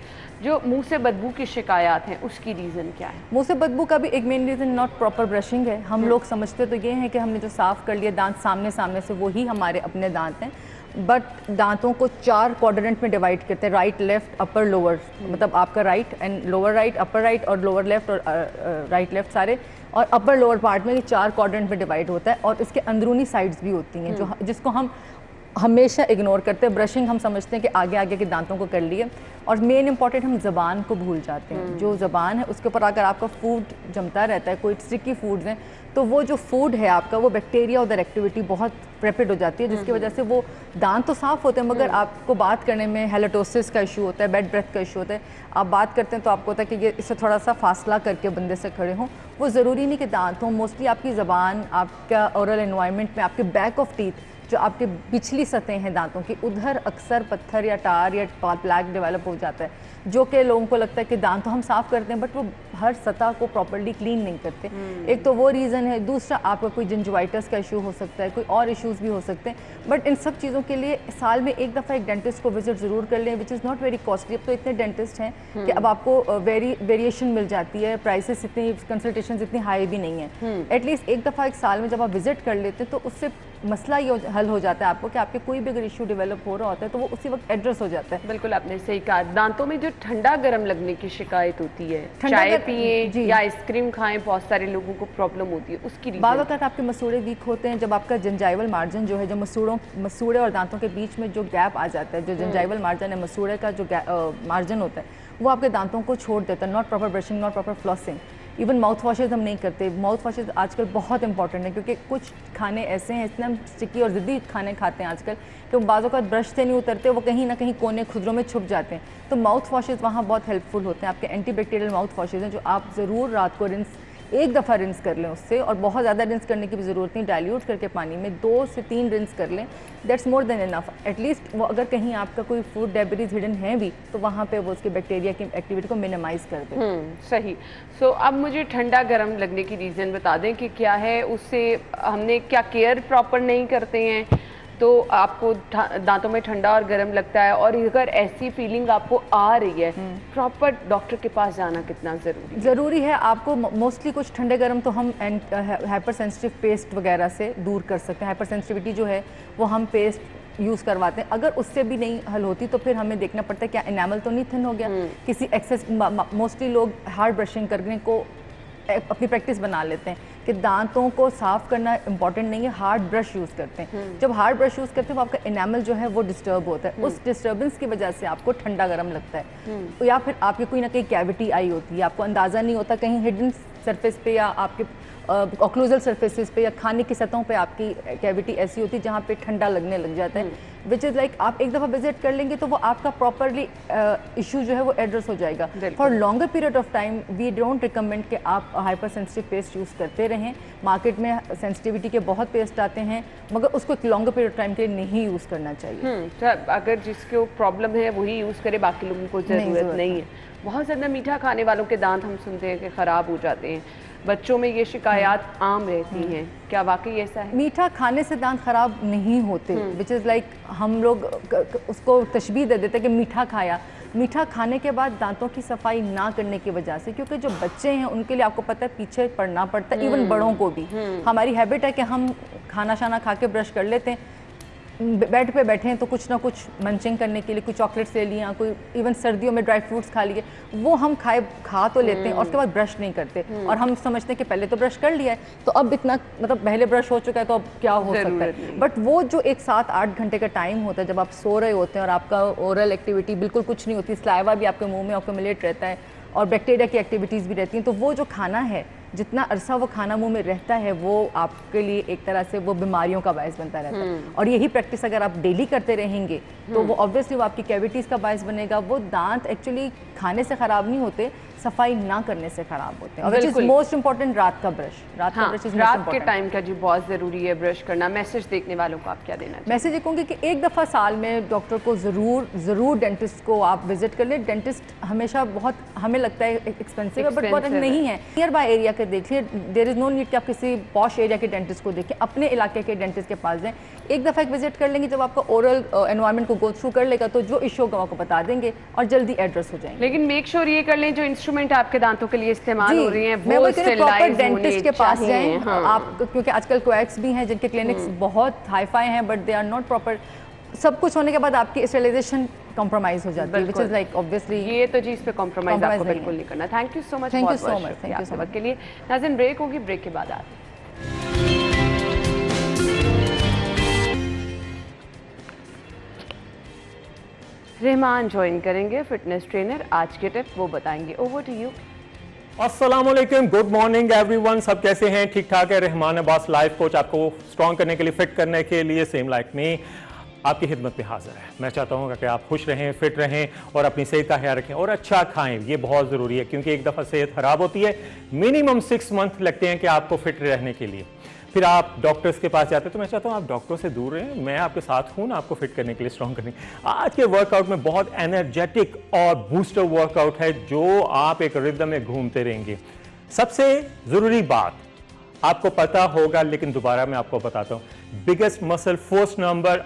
जो मुंह से बदबू की शिकायत हैं उसकी रीज़न क्या है? मुंह से बदबू का भी एक main reason not proper brushing है। हम लोग समझते तो ये हैं कि हमने जो साफ़ कर लिया दांत सामने सामने से वही हमारे अपने दांत हैं, बट दांतों को 4 क्वाड्रेंट में डिवाइड करते हैं, राइट लेफ्ट अपर लोअर, मतलब आपका right and lower right, upper right और लोअर लेफ्ट और राइट लेफ्ट सारे, और अपर लोअर पार्ट में 4 क्वाड्रेंट में डिवाइड होता है। और इसके अंदरूनी साइड्स भी होती हैं जो जिसको हम हमेशा इग्नोर करते हैं। ब्रशिंग हम समझते हैं कि आगे आगे के दांतों को कर लिए, और मेन इंपॉर्टेंट हम ज़बान को भूल जाते हैं। जो ज़बान है उसके ऊपर अगर आपका फूड जमता रहता है, कोई स्टिकी फूड्स हैं, तो वो जो फूड है आपका वो बैक्टीरिया उधर एक्टिविटी बहुत रैपिड हो जाती है, जिसकी वजह से वो दांत तो साफ़ होते हैं मगर आपको बात करने में हेलेटोसिस का इशू होता है, बैड ब्रेथ का इशू होता है। आप बात करते हैं तो आपको होता है कि ये इससे थोड़ा सा फासला करके बंदे से खड़े हों। वो ज़रूरी नहीं कि दांत हों, मोस्टली आपकी ज़बान, आपका ओरल एनवायरनमेंट में आपके बैक ऑफ टीथ जो आपके पिछली सतह हैं दांतों की, उधर अक्सर पत्थर या टार या प्लैक डेवलप हो जाता है, जो कि लोगों को लगता है कि दांत तो हम साफ़ करते हैं बट वो हर सतह को प्रॉपर्ली क्लीन नहीं करते। एक तो वो रीज़न है। दूसरा आपका कोई जिंजवाइटिस का इशू हो सकता है, कोई और इश्यूज़ भी हो सकते हैं, बट इन सब चीज़ों के लिए साल में एक दफ़ा एक डेंटिस्ट को विजिट ज़रूर कर लें, which is not very costly. अब तो इतने डेंटिस्ट हैं कि अब आपको वेरिएशन मिल जाती है, प्राइसेस इतनी, कंसल्टेशन इतनी हाई भी नहीं है। एटलीस्ट एक दफ़ा एक साल में जब आप विजिट कर लेते हैं तो उससे मसला ये हल हो जाता है आपको कि आपके कोई भी अगर इशू डेवलप हो रहा होता है तो वो उसी वक्त एड्रेस हो जाता है। बिल्कुल आपने सही कहा। दांतों में जो ठंडा गर्म लगने की शिकायत होती है, चाय पिए या आइसक्रीम खाएं, बहुत सारे लोगों को प्रॉब्लम होती है, उसकी बाद वक्त आपके मसूड़े वीक होते हैं। जब आपका जिंजाइवल मार्जिन जो है, जो मसूड़े और दांतों के बीच में जो गैप आ जाता है, जो जिंजाइवल मार्जिन है, मसूड़े का जो मार्जिन होता है, वो आपके दांतों को छोड़ देता है। Not proper brushing, not proper flossing, even mouth washes हम नहीं करते। माउथ वॉशेज़ आजकल बहुत इंपॉर्टेंट है, क्योंकि कुछ खाने ऐसे हैं, इतने हम स्टिकी और ज़िद्दी खाने खाते हैं आजकल कि बाज़ों का ब्रश से नहीं उतरते, वो कहीं ना कहीं कोने खुदरों में छुप जाते हैं। तो माउथ वॉशेज़ वहाँ बहुत हेल्पफुल होते हैं। आपके एंटीबैक्टीरियल माउथ वॉशेज़ हैं जो आप ज़रूर रात को एक दफ़ा रिंस कर लें उससे, और बहुत ज़्यादा रिंस करने की भी ज़रूरत नहीं, डाइल्यूट करके पानी में 2 से 3 रिंस कर लें, that's more than enough. At least वो अगर कहीं आपका कोई फूड डेब्रिज हिडन है भी तो वहाँ पे वो उसके बैक्टीरिया की एक्टिविटी को मिनिमाइज़ कर दें। सही। सो अब मुझे ठंडा गर्म लगने की रीज़न बता दें कि क्या है, उससे हमने क्या केयर प्रॉपर नहीं करते हैं तो आपको दांतों में ठंडा और गर्म लगता है, और अगर ऐसी फीलिंग आपको आ रही है, प्रॉपर डॉक्टर के पास जाना कितना ज़रूरी है? आपको मोस्टली कुछ ठंडे गर्म तो हम हाइपर सेंसिटिव पेस्ट वगैरह से दूर कर सकते हैं। हाइपर सेंसिटिविटी जो है वो हम पेस्ट यूज़ करवाते हैं। अगर उससे भी नहीं हल होती तो फिर हमें देखना पड़ता है क्या इनेमल तो नहीं थिन हो गया, किसी एक्सेस। मोस्टली लोग हार्ड ब्रशिंग करने को अपनी प्रैक्टिस बना लेते हैं कि दांतों को साफ़ करना इंपॉर्टेंट नहीं है, हार्ड ब्रश यूज़ करते हैं। जब हार्ड ब्रश यूज़ करते हैं वो आपका इनेमल जो है वो डिस्टर्ब होता है, उस डिस्टर्बेंस की वजह से आपको ठंडा गर्म लगता है। या फिर आपकी कोई ना कोई कैविटी आई होती है, आपको अंदाज़ा नहीं होता, कहीं हिडन सरफेस पे या आपके ऑक्लूजल सरफेसेस पे या खाने की सतहों पे आपकी कैविटी ऐसी होती है जहाँ पे ठंडा लगने लग जाता है, विच इज़ लाइक आप एक दफ़ा विजिट कर लेंगे तो वो आपका प्रॉपरली इशू जो है वो एड्रेस हो जाएगा। For longer period of time we don't recommend कि आप हाइपर सेंसिटिव पेस्ट यूज़ करते रहें। मार्केट में सेंसिटिविटी के बहुत पेस्ट आते हैं, मगर उसको एक लॉन्गर पीरियड ऑफ टाइम के लिए नहीं यूज़ करना चाहिए। तो अगर जिसको प्रॉब्लम है वही यूज़ करे, बाकी लोगों को ज़रूरत नहीं है। बहुत ज़्यादा मीठा खाने वालों के दांत हम सुनते हैं कि ख़राब हो जाते हैं, बच्चों में ये शिकायत आम रहती हैं, क्या वाकई ऐसा है? मीठा खाने से दांत खराब नहीं होते, विच इज़ लाइक हम लोग उसको तशबीह दे देते हैं कि मीठा खाया। मीठा खाने के बाद दांतों की सफाई ना करने की वजह से, क्योंकि जो बच्चे हैं उनके लिए आपको पता है पीछे पड़ना पड़ता है, इवन बड़ों को भी। हमारी हैबिट है कि हम खाना शाना खा के ब्रश कर लेते हैं, बेड पे बैठे हैं तो कुछ ना कुछ मंचिंग करने के लिए कोई चॉकलेट्स ले लिया, कोई इवन सर्दियों में ड्राई फ्रूट्स खा लिए, वो हम खा तो लेते हैं और उसके बाद ब्रश नहीं करते और हम समझते हैं कि पहले तो ब्रश कर लिया है तो अब इतना मतलब पहले ब्रश हो चुका है तो अब क्या हो सकता है। बट वो जो एक 7-8 घंटे का टाइम होता है जब आप सो रहे होते हैं और आपका ओरल एक्टिविटी बिल्कुल कुछ नहीं होती, स्लाइवा भी आपके मुँह में एक्युमुलेट रहता है और बैक्टीरिया की एक्टिविटीज़ भी रहती हैं, तो वो जो खाना है जितना अरसा वो खाना मुंह में रहता है वो आपके लिए एक तरह से वो बीमारियों का बायस बनता रहता है। और यही प्रैक्टिस अगर आप डेली करते रहेंगे तो वो ऑब्वियसली वो आपकी कैविटीज़ का बायस बनेगा। वो दांत एक्चुअली खाने से ख़राब नहीं होते, सफाई ना करने से खराब होते हैं। और मोस्ट इंपॉर्टेंट रात का ब्रश, रात के टाइम का जी बहुत ज़रूरी है ब्रश करना। मैसेज देखने वालों को आप क्या देना चाहिए? मैसेज ये कहूँगी कि एक दफ़ा साल में डॉक्टर को ज़रूर डेंटिस्ट को आप विजिट कर लें। डेंटिस्ट हमेशा बहुत हमें लगता है एक्सपेंसिव है बट बहुत नहीं है। नियर बाय एरिया के देखिए, देयर इज़ नो नीड कि आप किसी पॉश एरिया के डेंटिस्ट को देखें, अपने इलाके के डेंटिस्ट के पास जाएं। एक दफ़ा एक विजिट कर लेंगे, जब आपका ओरल एनवायरनमेंट को गो थ्रू कर लेगा तो जो इशू होगा आपको बता देंगे और जल्दी एड्रेस हो जाएंगे। लेकिन मेक श्योर ये कर लें जो इंस्ट्रूमेंट आपके दांतों के लिए इस्तेमाल हो रही हैं वो प्रॉपर डेंटिस्ट के पास जाएं। आप क्योंकि आजकल कोएक्स भी हैं जिनके क्लिनिक्स बहुत हाई-फाई हैं but they are not proper. सब कुछ होने के बाद आपकी स्टेरिलाइजेशन कॉम्प्रोमाइज हो जाती है, व्हिच इज लाइक ऑब्वियसली ये तो जी इस पे कॉम्प्रोमाइज आपको बिल्कुल नहीं करना। Thank you so much, thank you so much, thank you so much के लिए। नाज़रीन ब्रेक होगी, ब्रेक के बाद आते हैं। रहमान ज्वाइन करेंगे, फिटनेस ट्रेनर। आज के टिप वो बताएंगे। Over to you. अस्सलामुअलैकुम, गुड मॉर्निंग एवरीवन। सब कैसे हैं? ठीक ठाक है। रहमान अब्बास लाइफ कोच आपको स्ट्रॉन्ग करने के लिए, फिट करने के लिए सेम लाइक मी आपकी खिदमत में हाजिर है। मैं चाहता हूँ कि आप खुश रहें, फिट रहें और अपनी सेहत का ख्याल रखें और अच्छा खाएं। ये बहुत ज़रूरी है क्योंकि एक दफ़ा सेहत ख़राब होती है, मिनिमम 6 मंथ लगते हैं कि आपको फिट रहने के लिए। फिर आप डॉक्टर्स के पास जाते हैं, तो मैं चाहता हूँ आप डॉक्टरों से दूर रहें। मैं आपके साथ हूँ ना आपको फिट करने के लिए, स्ट्रॉन्ग करने। आज के वर्कआउट में बहुत एनर्जेटिक और बूस्टर वर्कआउट है जो आप एक रिदम में घूमते रहेंगे। सबसे ज़रूरी बात आपको पता होगा लेकिन दोबारा मैं आपको बताता हूँ, biggest muscle first number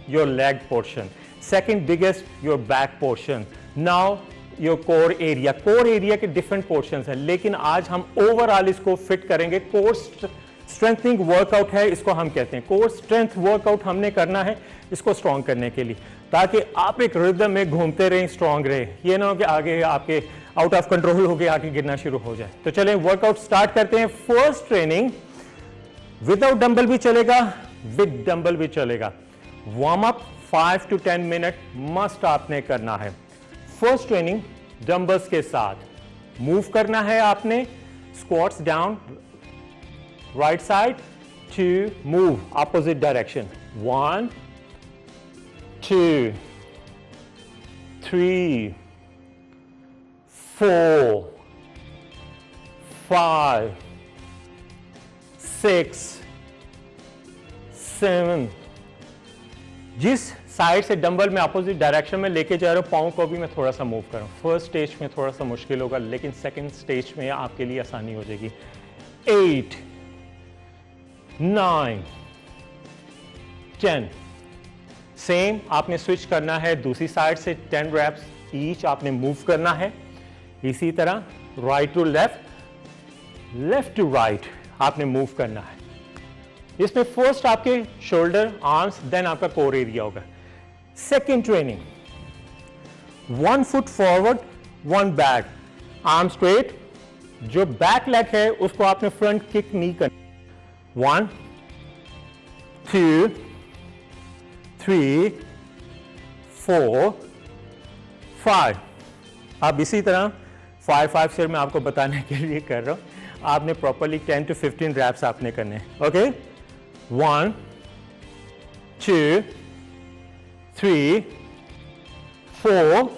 your leg portion, second biggest your back portion, now your core area। core area के different portions हैं लेकिन आज हम ओवरऑल इसको फिट करेंगे। core strengthening वर्कआउट है, इसको हम कहते हैं core strength वर्कआउट हमने करना है इसको स्ट्रॉन्ग करने के लिए, ताकि आप एक रिदम में घूमते रहें, स्ट्रॉन्ग रहे। ये ना हो कि आगे आपके आउट ऑफ कंट्रोल हो गए, आगे गिरना शुरू हो जाए। तो चलें वर्कआउट स्टार्ट करते हैं। फर्स्ट ट्रेनिंग विदाउट डंबल भी चलेगा, विद डंबल भी चलेगा। Warm up 5 to 10 minute must आपने करना है। फर्स्ट ट्रेनिंग डंबल्स के साथ मूव करना है आपने। Squats down, right side to move opposite direction. 1 2 3 4 5 6 7। जिस साइड से डंबल में अपोजिट डायरेक्शन में लेके जा रहा हूं, पाँव को भी मैं थोड़ा सा मूव करूं। फर्स्ट स्टेज में थोड़ा सा मुश्किल होगा लेकिन सेकंड स्टेज में आपके लिए आसानी हो जाएगी। 8 9 10। सेम आपने स्विच करना है दूसरी साइड से, 10 रैप्स ईच आपने मूव करना है। इसी तरह right to left, left to right आपने मूव करना है। इसमें फर्स्ट आपके शोल्डर, आर्म्स, देन आपका कोर एरिया होगा। Second training 1 foot forward 1 back, arm straight. जो बैक लेग है उसको आपने फ्रंट किक नहीं करना। 1 2 3 4 5। अब इसी तरह 5 से मैं आपको बताने के लिए कर रहा हूं। आपने प्रॉपरली 10 to 15 रैप्स आपने करने हैं। ओके, 1 2 3 4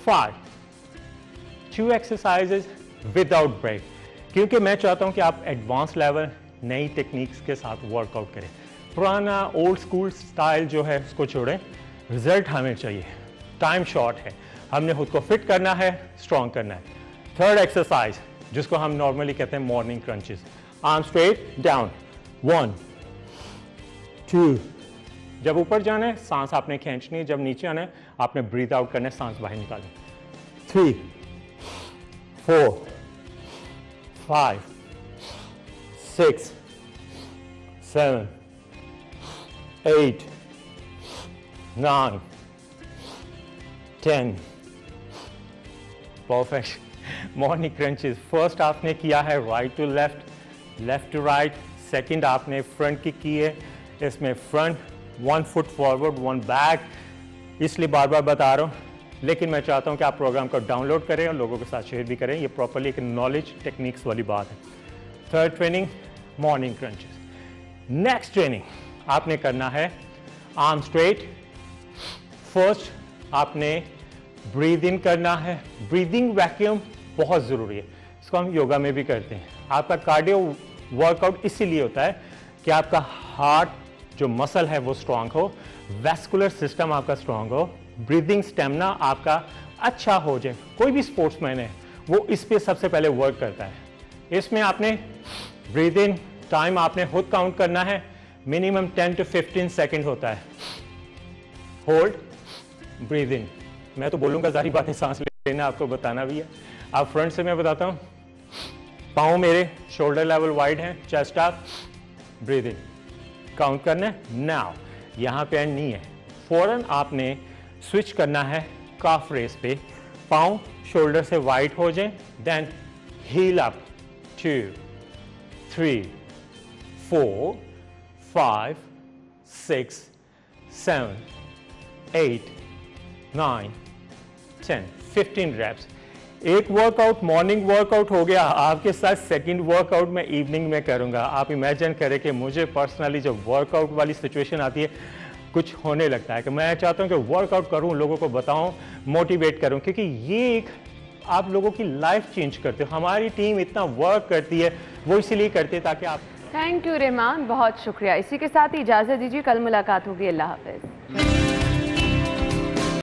5। 2 एक्सरसाइजेज विदाउट ब्रेक, क्योंकि मैं चाहता हूं कि आप एडवांस लेवल नई टेक्निक्स के साथ वर्कआउट करें। पुराना ओल्ड स्कूल स्टाइल जो है उसको छोड़ें, रिजल्ट हमें चाहिए। टाइम शॉर्ट है, हमने खुद को फिट करना है, स्ट्रॉन्ग करना है। थर्ड एक्सरसाइज जिसको हम नॉर्मली कहते हैं morning crunches. Arm straight down, 1 2। जब ऊपर जाना है सांस आपने खींचनी है, जब नीचे आना है आपने ब्रीथ आउट करना है, सांस बाहर निकालनी। 3 4 5 6 7 8, 9, 10. परफेक्ट। मॉर्निंग क्रंचेस फर्स्ट आपने किया है right to left, left to right. Second आपने फ्रंट की है, इसमें फ्रंट 1 फुट फॉरवर्ड 1 बैक, इसलिए बार बार बता रहा हूँ, लेकिन मैं चाहता हूँ कि आप प्रोग्राम को डाउनलोड करें और लोगों के साथ शेयर भी करें। ये प्रॉपरली एक नॉलेज टेक्निक्स वाली बात है। Third training morning crunches. Next training आपने करना है आर्म स्ट्रेट। फर्स्ट आपने ब्रीद इन करना है। ब्रीदिंग वैक्यूम बहुत ज़रूरी है, इसको हम योगा में भी करते हैं। आपका कार्डियो वर्कआउट इसीलिए होता है कि आपका हार्ट जो मसल है वो स्ट्रांग हो, वैस्कुलर सिस्टम आपका स्ट्रांग हो, ब्रीदिंग स्टेमिना आपका अच्छा हो जाए। कोई भी स्पोर्ट्समैन है वो इस पे सबसे पहले वर्क करता है। इसमें आपने ब्रीद इन टाइम आपने खुद काउंट करना है, मिनिमम 10 to 15 सेकेंड होता है। Hold, breathe in. मैं तो बोलूँगा सारी बातें सांस लेना आपको बताना भी है। आप फ्रंट से मैं बताता हूँ, पाँव मेरे शोल्डर लेवल वाइड है, chest up, breathe in, count करना है। नाउ यहाँ पे एंड नहीं है, फौरन आपने स्विच करना है काफ रेस पे, पाँव शोल्डर से वाइड हो जाए, देन हील अप 2, 3, 4, 5, 6, 7, 8, 9, 10, 15 reps। एक वर्कआउट मॉर्निंग वर्कआउट हो गया, आपके साथ सेकंड वर्कआउट मैं इवनिंग में करूंगा। आप इमेजिन करें कि मुझे पर्सनली जब वर्कआउट वाली सिचुएशन आती है, कुछ होने लगता है कि मैं चाहता हूं कि वर्कआउट करूं, लोगों को बताऊं, मोटिवेट करूं, क्योंकि ये एक आप लोगों की लाइफ चेंज करते हो। हमारी टीम इतना वर्क करती है, वो इसीलिए करती है ताकि आप। थैंक यू रहमान, बहुत शुक्रिया। इसी के साथ ही इजाज़त दीजिए, कल मुलाकात होगी। अल्लाह हाफिज़।